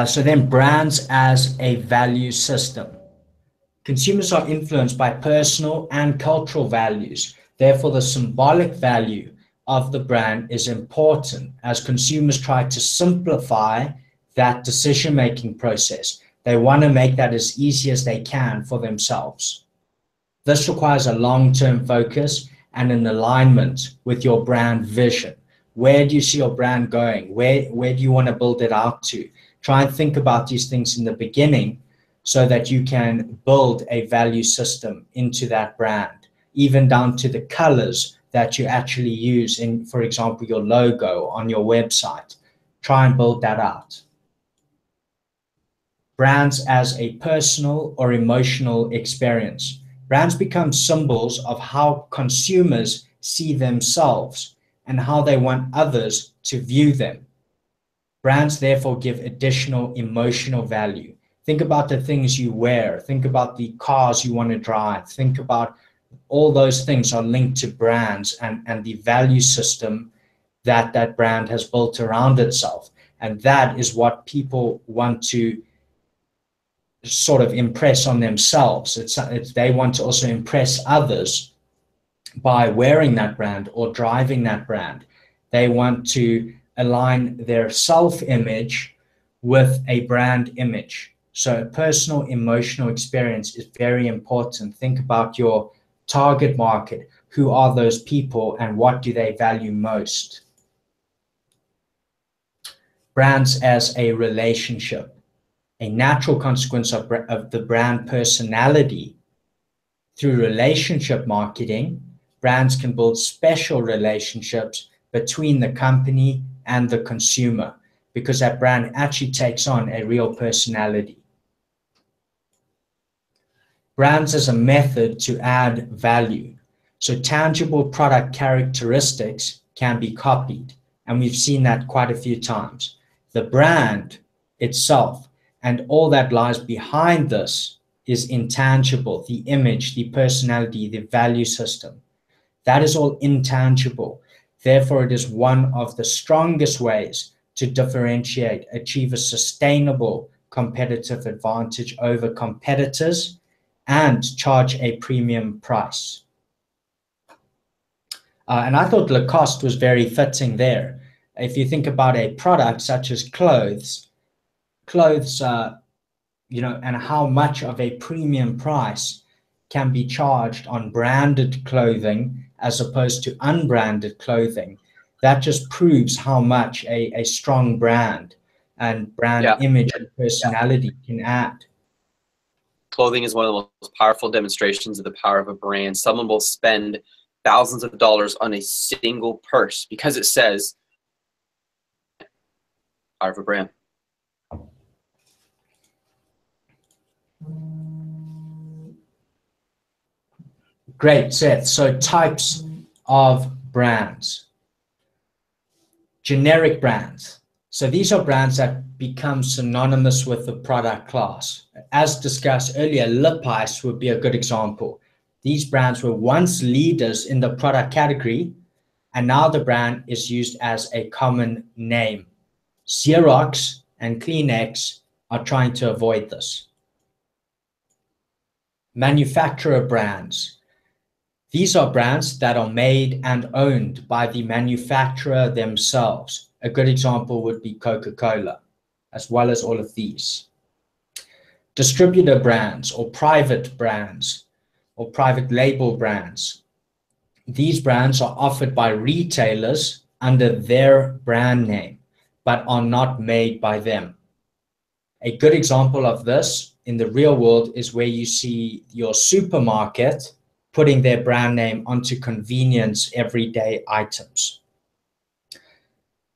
So then brands as a value system. Consumers are influenced by personal and cultural values. Therefore, the symbolic value of the brand is important as consumers try to simplify that decision-making process. They want to make that as easy as they can for themselves. This requires a long-term focus and an alignment with your brand vision. Where do you see your brand going? Where do you want to build it out to? Try and think about these things in the beginning so that you can build a value system into that brand, even down to the colors that you actually use in, for example, your logo on your website. Try and build that out. Brands as a personal or emotional experience. Brands become symbols of how consumers see themselves and how they want others to view them. Brands therefore give additional emotional value. Think about the things you wear. Think about the cars you want to drive. Think about all those things are linked to brands and the value system that brand has built around itself. And that is what people want to sort of impress on themselves. They want to also impress others by wearing that brand or driving that brand. They want to align their self-image with a brand image. So personal emotional experience is very important. Think about your target market. Who are those people and what do they value most? Brands as a relationship. A natural consequence of the brand personality. Through relationship marketing, brands can build special relationships between the company and the consumer because that brand actually takes on a real personality. Brands as a method to add value. So tangible product characteristics can be copied, and we've seen that quite a few times. The brand itself and all that lies behind this is intangible, the image, the personality, the value system. That is all intangible. Therefore, it is one of the strongest ways to differentiate, achieve a sustainable competitive advantage over competitors, and charge a premium price. And I thought Lacoste was very fitting there. If you think about a product such as clothes, and how much of a premium price can be charged on branded clothing as opposed to unbranded clothing, that just proves how much a strong brand and brand image and personality can add. Clothing is one of the most powerful demonstrations of the power of a brand. Someone will spend thousands of dollars on a single purse because it says power of a brand. Great, Seth. So types of brands. Generic brands. So these are brands that become synonymous with the product class. As discussed earlier, Lip Ice would be a good example. These brands were once leaders in the product category, and now the brand is used as a common name. Xerox and Kleenex are trying to avoid this. Manufacturer brands. These are brands that are made and owned by the manufacturer themselves. A good example would be Coca-Cola, as well as all of these. Distributor brands or private label brands. These brands are offered by retailers under their brand name, but are not made by them. A good example of this in the real world is where you see your supermarket putting their brand name onto convenience everyday items.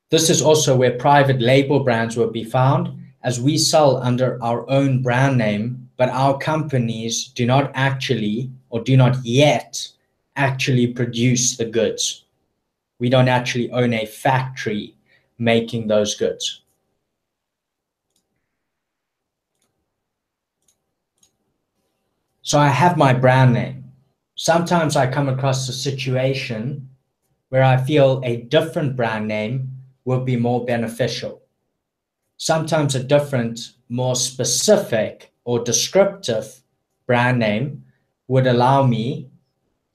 This is also where private label brands will be found, as we sell under our own brand name, but our companies do not actually, or do not yet, actually produce the goods. We don't actually own a factory making those goods. So I have my brand name. Sometimes I come across a situation where I feel a different brand name will be more beneficial. Sometimes a different, more specific or descriptive brand name would allow me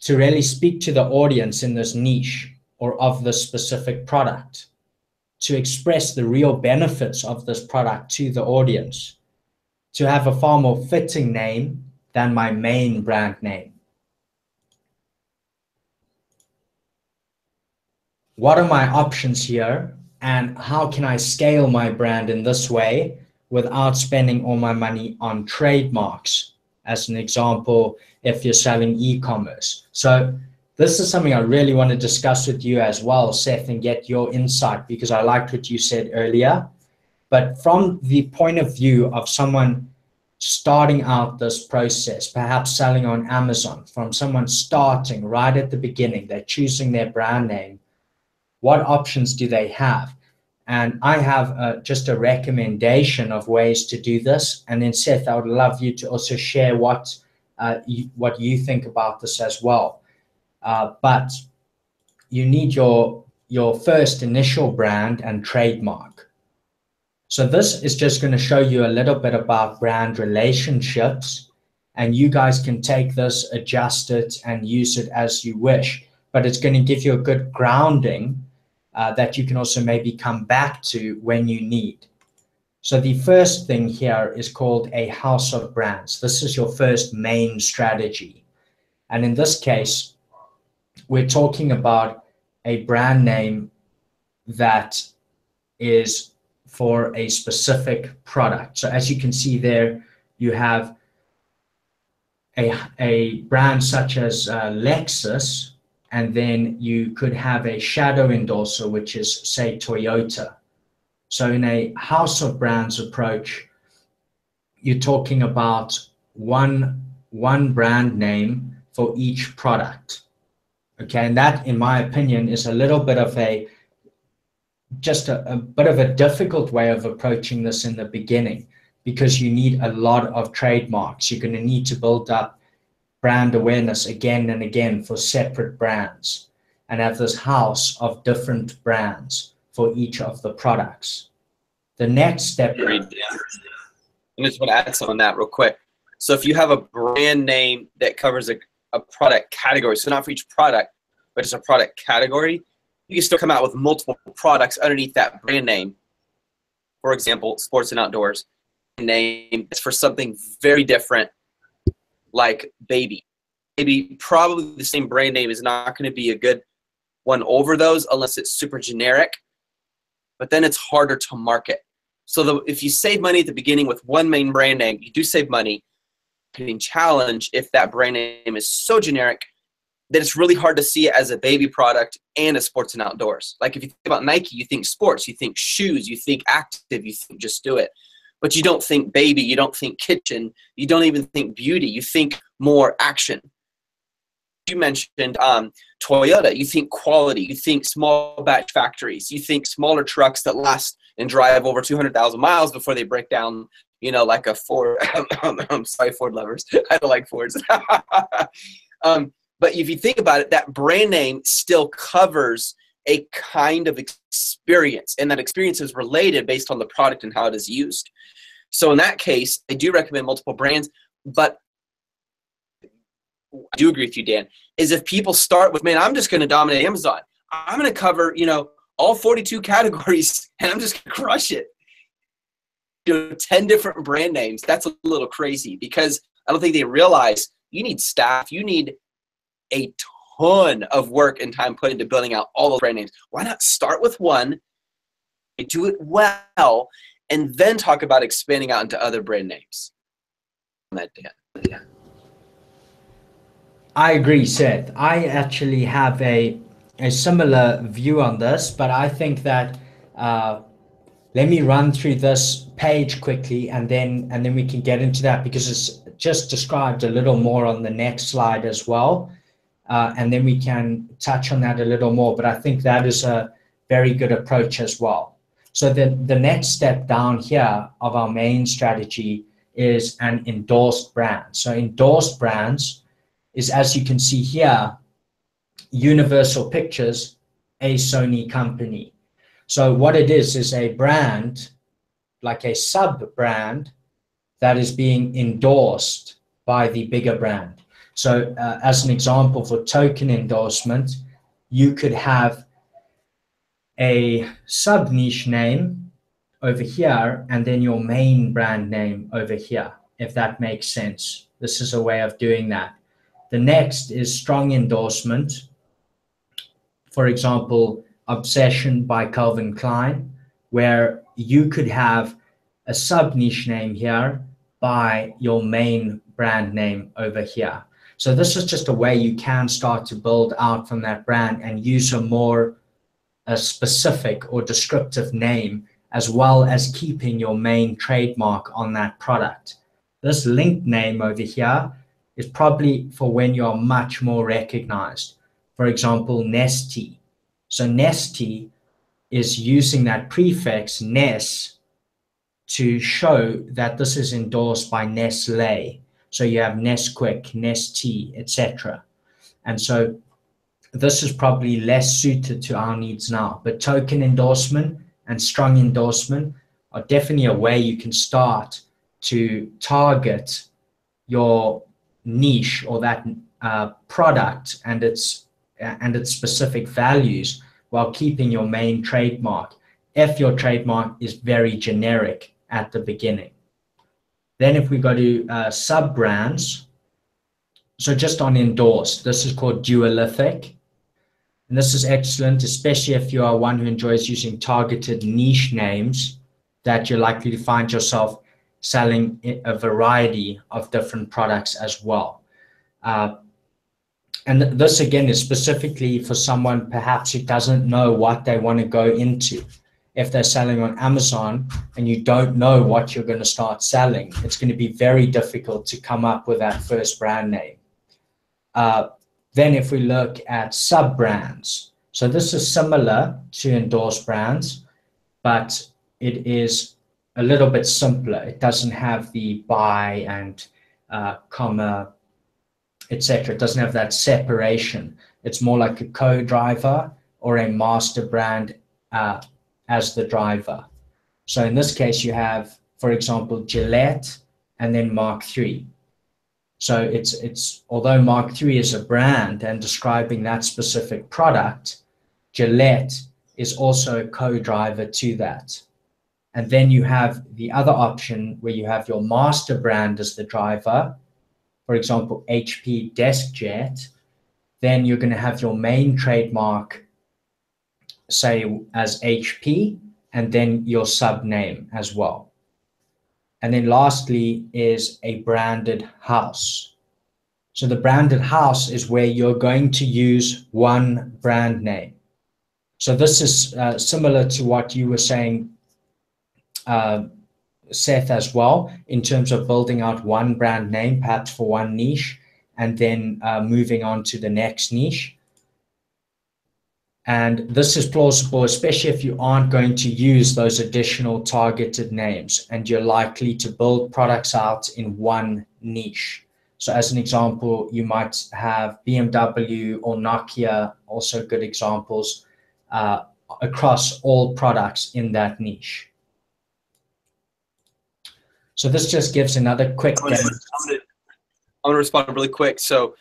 to really speak to the audience in this niche or of this specific product, to express the real benefits of this product to the audience, to have a far more fitting name than my main brand name. What are my options here, and how can I scale my brand in this way without spending all my money on trademarks? As an example, if you're selling e-commerce. So this is something I really want to discuss with you as well, Seth, and get your insight, because I liked what you said earlier. But from the point of view of someone starting out this process, perhaps selling on Amazon, from someone starting right at the beginning, they're choosing their brand name, what options do they have? And I have just a recommendation of ways to do this. And then Seth, I would love you to also share what you think about this as well. But you need your first initial brand and trademark. So this is just going to show you a little bit about brand relationships, and you guys can take this, adjust it, and use it as you wish. But it's going to give you a good grounding that you can also maybe come back to when you need. So the first thing here is called a house of brands. This is your first main strategy. And in this case, we're talking about a brand name that is for a specific product. So as you can see there, you have a brand such as Lexus, and then you could have a shadow endorser, which is, say, Toyota. So in a house of brands approach, you're talking about one brand name for each product. Okay, and that, in my opinion, is a little bit of a bit of a difficult way of approaching this in the beginning, because you need a lot of trademarks. You're going to need to build up brand awareness again and again for separate brands, and have this house of different brands for each of the products. The next step. And I just want to add something on that real quick. So if you have a brand name that covers a product category, so not for each product, but just a product category, you can still come out with multiple products underneath that brand name. For example, sports and outdoors name is for something very different, like baby. Maybe probably the same brand name is not going to be a good one over those unless it's super generic, but then it's harder to market. So if you save money at the beginning with one main brand name, you do save money. Marketing challenge if that brand name is so generic that it's really hard to see it as a baby product and a sports and outdoors. Like if you think about Nike, you think sports, you think shoes, you think active, you think just do it. But you don't think baby, you don't think kitchen, you don't even think beauty, you think more action. You mentioned Toyota, you think quality, you think small batch factories, you think smaller trucks that last and drive over 200,000 miles before they break down, like a Ford. I'm sorry, Ford lovers. I don't like Fords. But if you think about it, that brand name still covers a kind of experience, and that experience is related based on the product and how it is used. So in that case, I do recommend multiple brands, but I do agree with you, Dan, is if people start with, man, I'm just going to dominate Amazon. I'm going to cover, all 42 categories, and I'm just going to crush it. 10 different brand names, that's a little crazy, because I don't think they realize you need staff. You need a ton of work and time put into building out all those brand names. Why not start with one, do it well, and then talk about expanding out into other brand names? Yeah. I agree, Seth. I actually have a similar view on this, but I think that let me run through this page quickly, and then we can get into that, because it's just described a little more on the next slide as well. And then we can touch on that a little more, but I think that is a very good approach as well. So the next step down here of our main strategy is an endorsed brand. So endorsed brands is, as you can see here, Universal Pictures, a Sony company. So what it is a brand, like a sub-brand, that is being endorsed by the bigger brand. So as an example, for token endorsement, you could have a sub-niche name over here, and then your main brand name over here, if that makes sense. This is a way of doing that. The next is strong endorsement. For example, Obsession by Calvin Klein, where you could have a sub-niche name here by your main brand name over here. So this is just a way you can start to build out from that brand and use a specific or descriptive name, as well as keeping your main trademark on that product. This linked name over here is probably for when you're much more recognized. For example, Nestea. So Nestea is using that prefix Nes to show that this is endorsed by Nestle. So you have Nesquik, Nestea, etc. And so this is probably less suited to our needs now. But token endorsement and strong endorsement are definitely a way you can start to target your niche, or that product and its specific values, while keeping your main trademark, if your trademark is very generic at the beginning. Then if we go to sub-brands, so just on endorsed, this is called dualithic. And this is excellent, especially if you are one who enjoys using targeted niche names that you're likely to find yourself selling a variety of different products as well. And this, again, is specifically for someone perhaps who doesn't know what they want to go into. If they're selling on Amazon and you don't know what you're going to start selling, it's going to be very difficult to come up with that first brand name. Then if we look at sub-brands, so this is similar to endorsed brands, but it is a little bit simpler. It doesn't have the by and comma, etc. It doesn't have that separation. It's more like a co-driver or a master brand as the driver. So in this case, you have, for example, Gillette and then Mark III. So it's although Mark III is a brand and describing that specific product, Gillette is also a co-driver to that. And then you have the other option where you have your master brand as the driver, for example, HP DeskJet. Then you're going to have your main trademark, say, as HP, and then your sub name as well. And then lastly is a branded house. So the branded house is where you're going to use one brand name. So this is similar to what you were saying, Seth, as well, in terms of building out one brand name, perhaps for one niche, and then moving on to the next niche. And this is plausible, especially if you aren't going to use those additional targeted names and you're likely to build products out in one niche. So as an example, you might have BMW or Nokia, also good examples, across all products in that niche. So this just gives another quick I'm going to respond really quick. So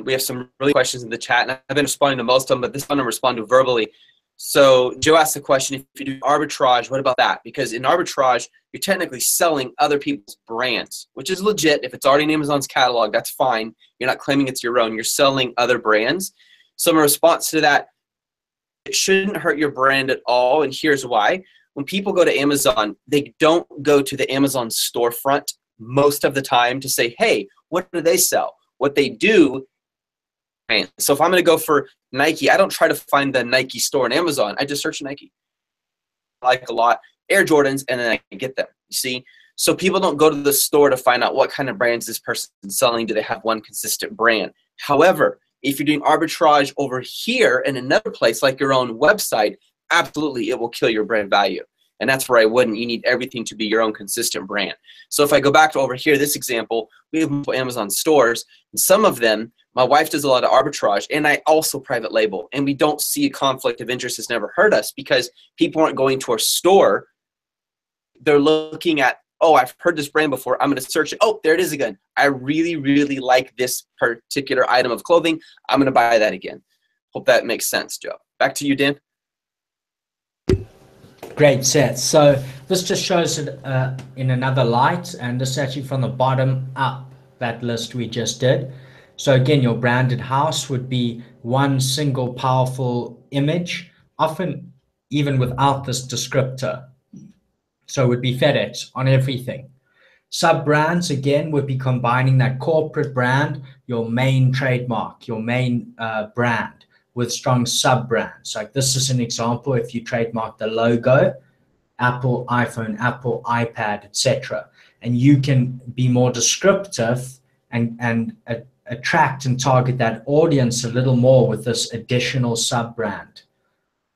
we have some really questions in the chat, and I've been responding to most of them, but this one I'm responding to verbally. So Joe asked the question, if you do arbitrage, what about that? Because in arbitrage, you're technically selling other people's brands, which is legit. If it's already in Amazon's catalog, that's fine. You're not claiming it's your own. You're selling other brands. So my response to that, it shouldn't hurt your brand at all, and here's why. When people go to Amazon, they don't go to the Amazon storefront most of the time to say, hey, what do they sell? What they do, so if I'm going to go for Nike, I don't try to find the Nike store on Amazon. I just search Nike. I like a lot Air Jordans, and then I get them. You see? So people don't go to the store to find out what kind of brands this person is selling. Do they have one consistent brand? However, if you're doing arbitrage over here in another place like your own website, absolutely it will kill your brand value. And that's where I wouldn't. You need everything to be your own consistent brand. So if I go back to over here, this example, we have Amazon stores. And some of them, my wife does a lot of arbitrage, and I also private label. And we don't see a conflict of interest. It's never hurt us because people aren't going to our store. They're looking at, oh, I've heard this brand before. I'm going to search it. Oh, there it is again. I really, really like this particular item of clothing. I'm going to buy that again. Hope that makes sense, Joe. Back to you, Dan. Great, Seth. So this just shows it in another light, and this is actually from the bottom up, that list we just did. So again, your branded house would be one single powerful image, often even without this descriptor. So it would be FedEx on everything. Sub-brands, again, would be combining that corporate brand, your main trademark, your main brand, with strong sub-brands. Like this is an example. If you trademark the logo, Apple iPhone, Apple iPad, etc., and you can be more descriptive and attract and target that audience a little more with this additional sub-brand.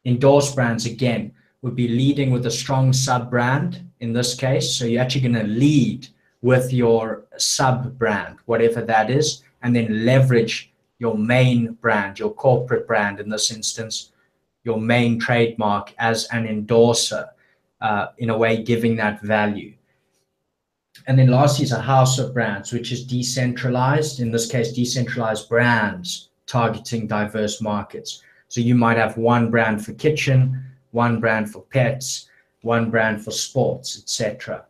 Endorsed brands, again, would be leading with a strong sub-brand in this case. So you're actually going to lead with your sub-brand, whatever that is, and then leverage your main brand, your corporate brand in this instance, your main trademark as an endorser, in a way giving that value. And then lastly is a house of brands, which is decentralized, in this case, decentralized brands targeting diverse markets. So you might have one brand for kitchen, one brand for pets, one brand for sports, etc.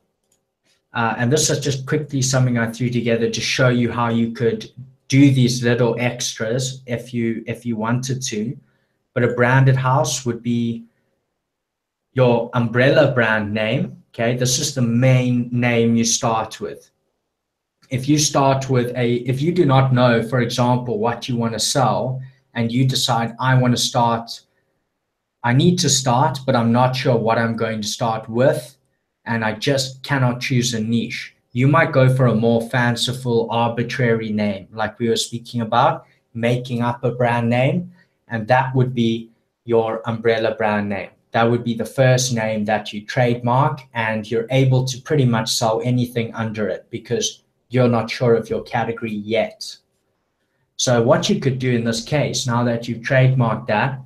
And this is just quickly something I threw together to show you how you could do these little extras if you wanted to. But a branded house would be your umbrella brand name. Okay, this is the main name you start with. If you start with if you do not know, for example, what you want to sell, and you decide, I need to start, but I'm not sure what I'm going to start with, and I just cannot choose a niche. You might go for a more fanciful, arbitrary name, like we were speaking about, making up a brand name, and that would be your umbrella brand name. That would be the first name that you trademark, and you're able to pretty much sell anything under it because you're not sure of your category yet. So what you could do in this case, now that you've trademarked that,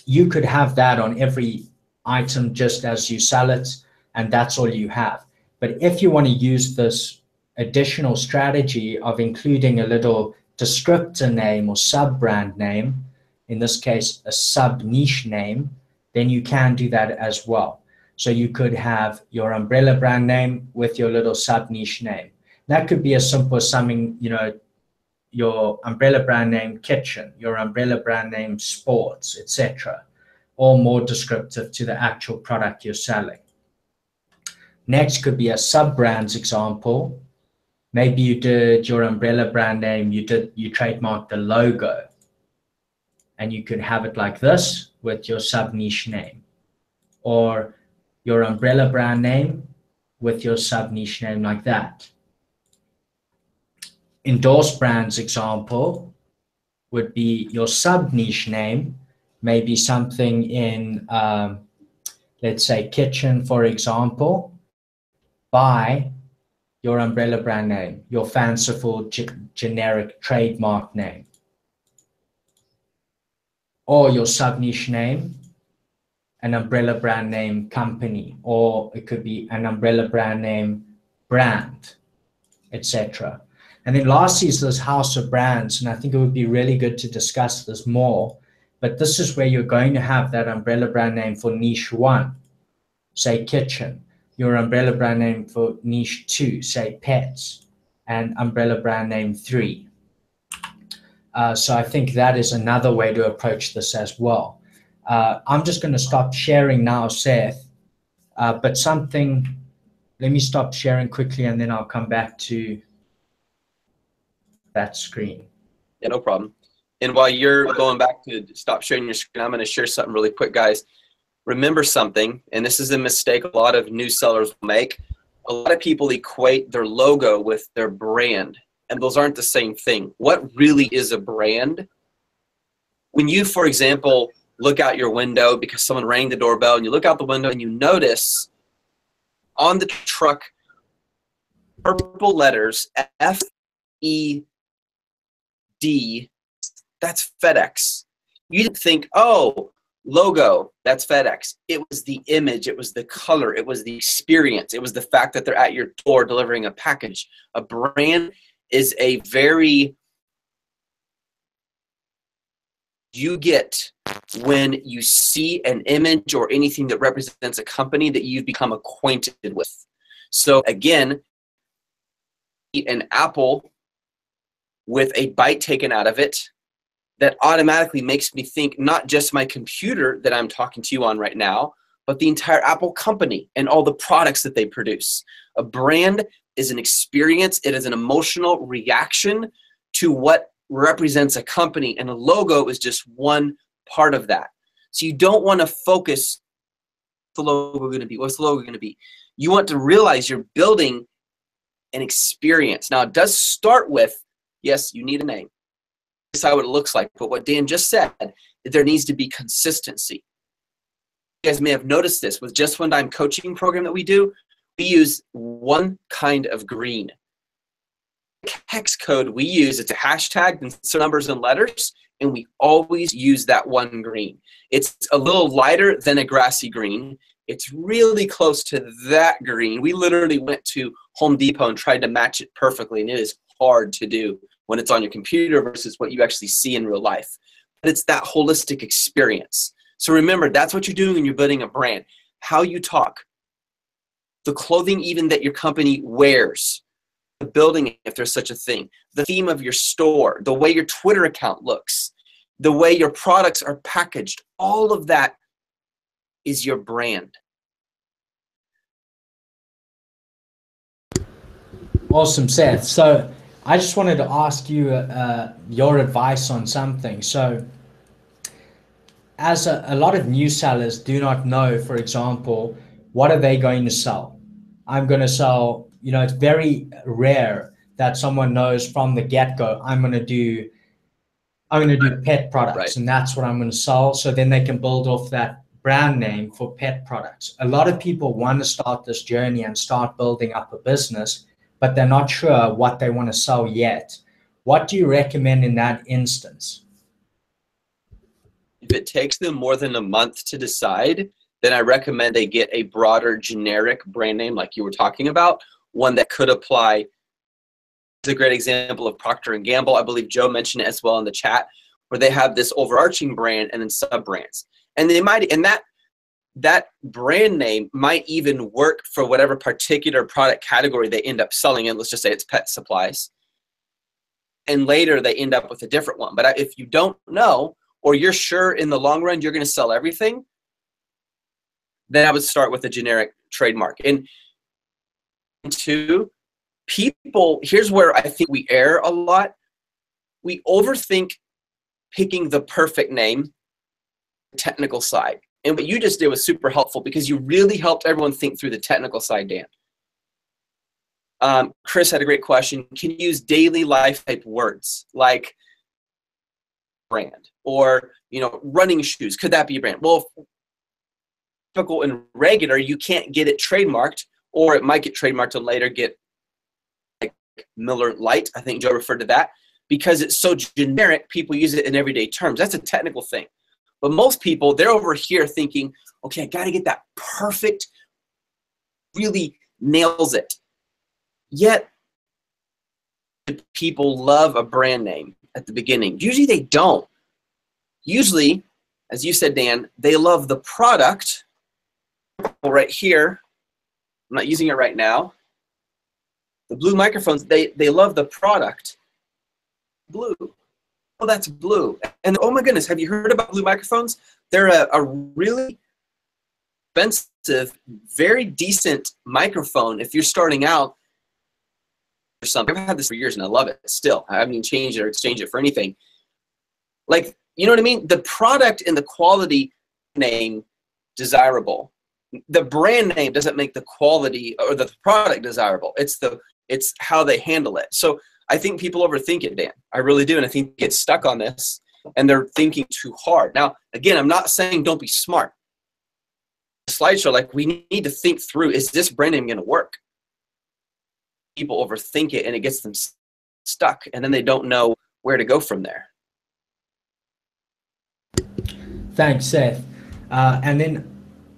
you could have that on every item just as you sell it, and that's all you have. But if you want to use this additional strategy of including a little descriptor name or sub-brand name, in this case, a sub-niche name, then you can do that as well. So you could have your umbrella brand name with your little sub-niche name. That could be as simple as something, your umbrella brand name kitchen, your umbrella brand name sports, etc., or more descriptive to the actual product you're selling. Next could be a sub-brands example. Maybe you did your umbrella brand name, you trademarked the logo, and you could have it like this with your sub-niche name, or your umbrella brand name with your sub-niche name like that. Endorsed brands example would be your sub-niche name, maybe something in, let's say, kitchen, for example, by your umbrella brand name, your fanciful generic trademark name, or your sub-niche name, an umbrella brand name company, or it could be an umbrella brand name brand, etc. And then lastly is this house of brands, and I think it would be really good to discuss this more, but this is where you're going to have that umbrella brand name for niche 1, say kitchen, your umbrella brand name for niche 2, say pets, and umbrella brand name 3. So I think that is another way to approach this as well. I'm just going to stop sharing now, Seth, but let me stop sharing quickly and then I'll come back to that screen. Yeah, no problem. And while you're going back to stop sharing your screen, I'm going to share something really quick, guys. Remember something, and this is a mistake a lot of new sellers make. A lot of people equate their logo with their brand, and those aren't the same thing. What really is a brand? When you, for example, look out your window because someone rang the doorbell, and you look out the window and you notice on the truck purple letters F-E-D, that's FedEx. You didn't think, oh, logo, that's FedEx. It was the image, it was the color, it was the experience, it was the fact that they're at your door delivering a package. A brand is a very, you get when you see an image or anything that represents a company that you've become acquainted with. So again, an apple with a bite taken out of it, that automatically makes me think not just my computer that I'm talking to you on right now, but the entire Apple company and all the products that they produce. A brand is an experience. It is an emotional reaction to what represents a company, and a logo is just one part of that. So you don't want to focus, what's the logo going to be? What's the logo going to be? You want to realize you're building an experience. Now, it does start with, yes, you need a name. Decide what it looks like. But what Dan just said, there needs to be consistency. You guys may have noticed this with Just One Dime coaching program that we do. We use one kind of green. The hex code we use, it's a hashtag and some numbers and letters, and we always use that one green. It's a little lighter than a grassy green. It's really close to that green. We literally went to Home Depot and tried to match it perfectly, and it is hard to do when it's on your computer versus what you actually see in real life. But it's that holistic experience. So remember, that's what you're doing when you're building a brand. how you talk, the clothing even that your company wears, the building, if there's such a thing, the theme of your store, the way your Twitter account looks, the way your products are packaged, all of that is your brand. Awesome, Seth. So I just wanted to ask you your advice on something. So as a lot of new sellers do not know, for example, what are they going to sell? I'm going to sell, it's very rare that someone knows from the get-go, I'm going to do pet products, Right. and that's what I'm going to sell. So then they can build off that brand name for pet products. A lot of people want to start this journey and start building up a business, but they're not sure what they want to sell yet. What do you recommend in that instance? If it takes them more than a month to decide, then I recommend they get a broader generic brand name like you were talking about, one that could apply. It's a great example of Procter & Gamble. I believe Joe mentioned it as well in the chat, where they have this overarching brand and then sub-brands. And they might, and that brand name might even work for whatever particular product category they end up selling in. Let's just say it's pet supplies. And later they end up with a different one. But if you don't know, or you're sure in the long run you're going to sell everything, then I would start with a generic trademark. And two, people, here's where I think we err a lot. We overthink picking the perfect name, technical side. And what you just did was super helpful because you really helped everyone think through the technical side, Dan. Chris had a great question. Can you use daily life type words like brand or, running shoes? Could that be a brand? Well, typical and regular, you can't get it trademarked, or it might get trademarked and later get like Miller Lite. I think Joe referred to that because it's so generic. People use it in everyday terms. That's a technical thing. But most people, they're over here thinking, okay, I got to get that perfect, really nails it. Yet, people love a brand name at the beginning. Usually they don't. Usually, as you said, Dan, they love the product. Right here, I'm not using it right now. The blue microphones, they love the product. Blue. Oh, that's blue. And oh my goodness, have you heard about blue microphones? They're a really expensive, very decent microphone if you're starting out or something. I've had this for years and I love it still. I haven't even changed it or exchanged it for anything. Like, you know what I mean? The product and the quality name desirable. The brand name doesn't make the quality or the product desirable. It's how they handle it. So I think people overthink it, Dan. I really do. And I think they get stuck on this and they're thinking too hard. Now, again, I'm not saying don't be smart. The slideshow, like we need to think through, is this brand name going to work? People overthink it and it gets them stuck and then they don't know where to go from there. Thanks, Seth. And then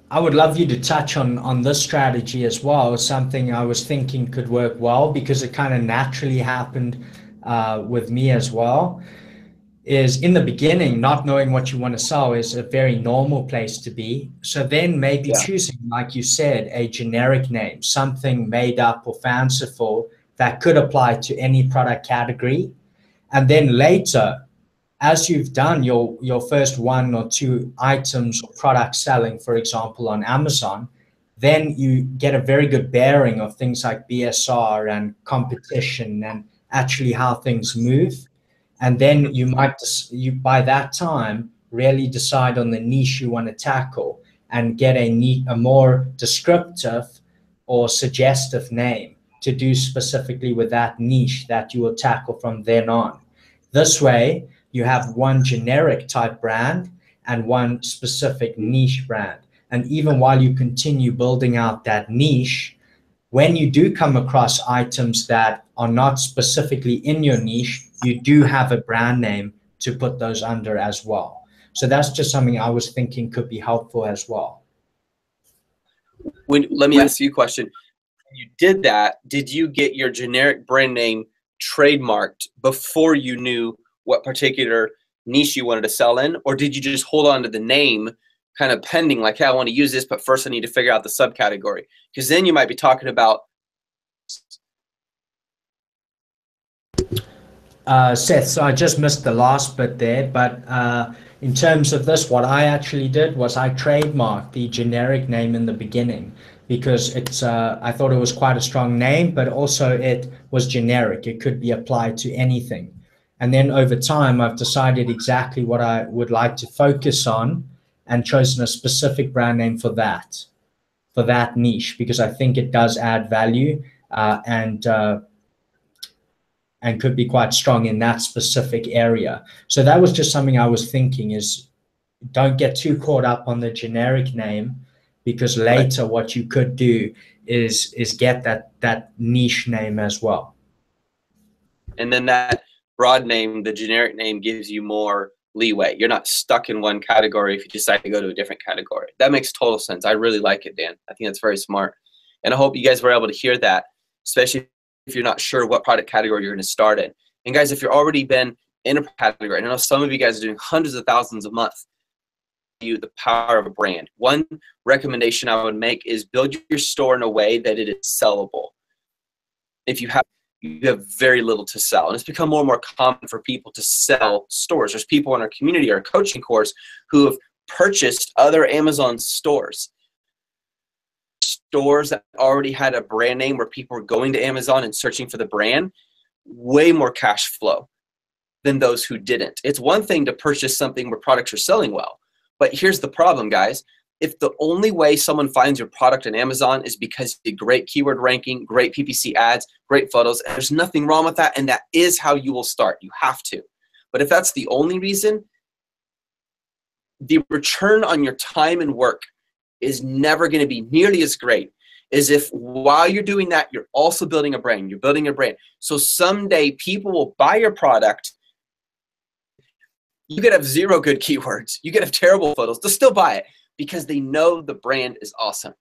I would love you to touch on this strategy as well. Something I was thinking could work well because it kind of naturally happened with me as well. Is in the beginning, not knowing what you want to sell is a very normal place to be. So then maybe choosing, like you said, a generic name, something made up or fanciful that could apply to any product category. And then later, as you've done your first one or two items or product selling, for example, on Amazon, then you get a very good bearing of things like BSR and competition and actually how things move. And then you might, by that time, really decide on the niche you want to tackle and get a more descriptive or suggestive name to do specifically with that niche that you will tackle from then on. This way, you have one generic type brand and one specific niche brand. And even while you continue building out that niche, when you do come across items that are not specifically in your niche, you do have a brand name to put those under as well. So that's just something I was thinking could be helpful as well. Let me ask you a question. When you did that, did you get your generic brand name trademarked before you knew what particular niche you wanted to sell in, or did you just hold on to the name kind of pending, like, hey, I want to use this, but first I need to figure out the subcategory. Because then you might be talking about Seth, so I just missed the last bit there, but in terms of this, what I actually did was I trademarked the generic name in the beginning because I thought it was quite a strong name, but also it was generic. It could be applied to anything. And then over time, I've decided exactly what I would like to focus on and chosen a specific brand name for that niche, because I think it does add value and could be quite strong in that specific area. So that was just something I was thinking is don't get too caught up on the generic name, because later what you could do is get that niche name as well. And then that broad name, the generic name, gives you more leeway. You're not stuck in one category if you decide to go to a different category. That makes total sense. I really like it, Dan. I think that's very smart. And I hope you guys were able to hear that, especially if you're not sure what product category you're going to start in. And guys, if you've already been in a category, and I know some of you guys are doing hundreds of thousands a month, the power of a brand. One recommendation I would make is build your store in a way that it is sellable. If you have very little to sell, and it's become more and more common for people to sell stores. There's people in our community, our coaching course, who have purchased other Amazon stores that already had a brand name where people were going to Amazon and searching for the brand. Way more cash flow than those who didn't. It's one thing to purchase something where products are selling well, but here's the problem, guys. If the only way someone finds your product on Amazon is because you did great keyword ranking, great PPC ads, great photos, and there's nothing wrong with that, and that is how you will start. You have to. But if that's the only reason, the return on your time and work is never going to be nearly as great as if while you're doing that, you're also building a brand. You're building a brand. So someday people will buy your product. You could have zero good keywords. You could have terrible photos. They'll still buy it because they know the brand is awesome.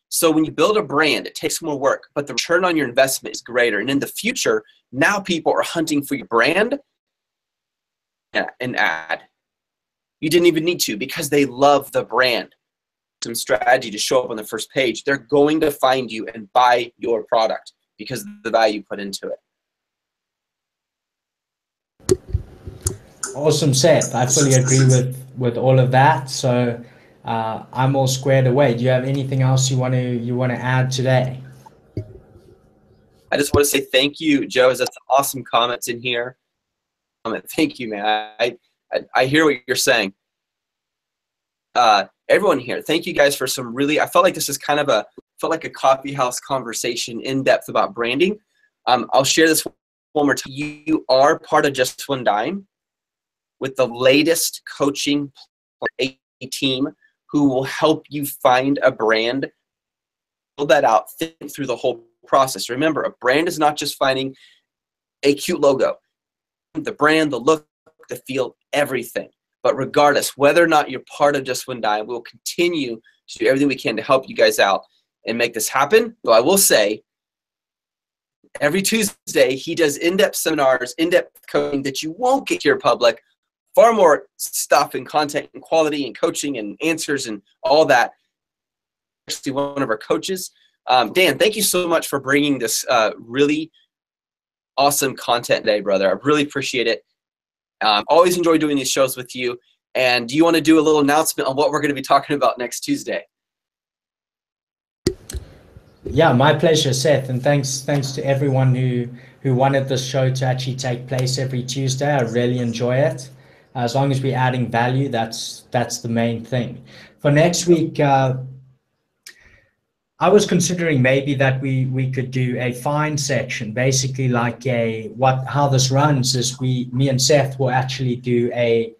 So when you build a brand, it takes more work, but the return on your investment is greater. And in the future, now people are hunting for your brand and ad. You didn't even need to because they love the brand. Some strategy to show up on the first page. They're going to find you and buy your product because of the value you put into it. Awesome, Seth. I fully agree with all of that. So I'm all squared away. Do you have anything else you want to add today? I just want to say thank you, Joe. That's awesome comments in here. Thank you, man. I hear what you're saying. Everyone here, thank you guys for some really, I felt like this is kind of felt like a coffee house conversation in depth about branding. I'll share this one more time. You are part of Just One Dime with the latest coaching team who will help you find a brand, build that out, think through the whole process. Remember, a brand is not just finding a cute logo. The brand, the look, the feel, everything. But regardless, whether or not you're part of Just One Dime, we'll continue to do everything we can to help you guys out and make this happen. Though I will say, every Tuesday, he does in-depth seminars, in-depth coaching that you won't get to your public. Far more stuff and content and quality and coaching and answers and all that. Actually, one of our coaches. Dan, thank you so much for bringing this really awesome content today, brother. I really appreciate it. Always enjoy doing these shows with you. And do you want to do a little announcement on what we're going to be talking about next Tuesday? Yeah, my pleasure, Seth. And thanks to everyone who wanted this show to actually take place every Tuesday. I really enjoy it. As long as we're adding value, that's the main thing. For next week, I was considering maybe that we could do a find section, basically like how this runs is me and Seth will actually do a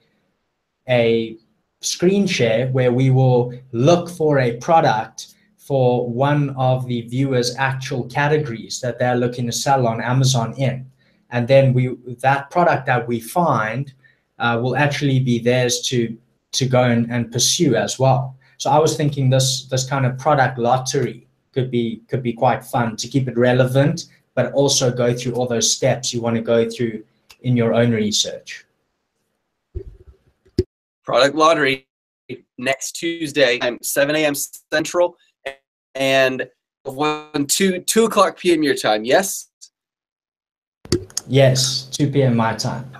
screen share where we will look for a product for one of the viewers' actual categories that they're looking to sell on Amazon in, and then that product that we find will actually be theirs to go and pursue as well. So I was thinking this kind of product lottery could be quite fun to keep it relevant, but also go through all those steps you want to go through in your own research. Product lottery. next Tuesday, 7 a.m. Central, and 2 o'clock p.m. your time. Yes? Yes, 2 p.m. my time.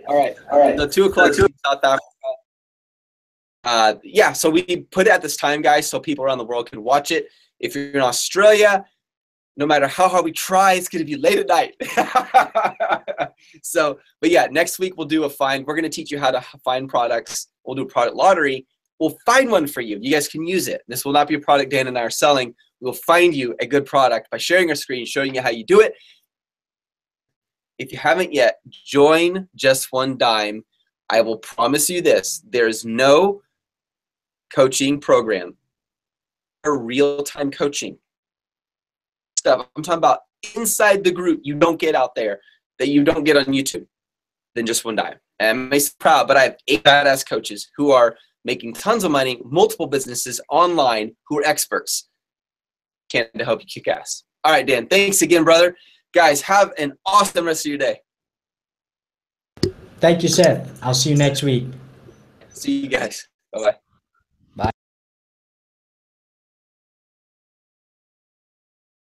All right. So 2 o'clock in South Africa. Yeah, so we put it at this time, guys, so people around the world can watch it. If you're in Australia, no matter how hard we try, it's going to be late at night. So, but yeah, next week we'll do a find. We're going to teach you how to find products. We'll do a product lottery. We'll find one for you. You guys can use it. This will not be a product Dan and I are selling. We'll find you a good product by sharing our screen, showing you how you do it. If you haven't yet, join Just One Dime. I will promise you this. There's no coaching program or real-time coaching stuff. I'm talking about inside the group you don't get out there, that you don't get on YouTube, than Just One Dime. And I'm proud, but I have 8 badass coaches who are making tons of money, multiple businesses online, who are experts. Can't help you kick ass. All right, Dan, thanks again, brother. Guys, have an awesome rest of your day. Thank you, Seth. I'll see you next week. See you guys. Bye-bye.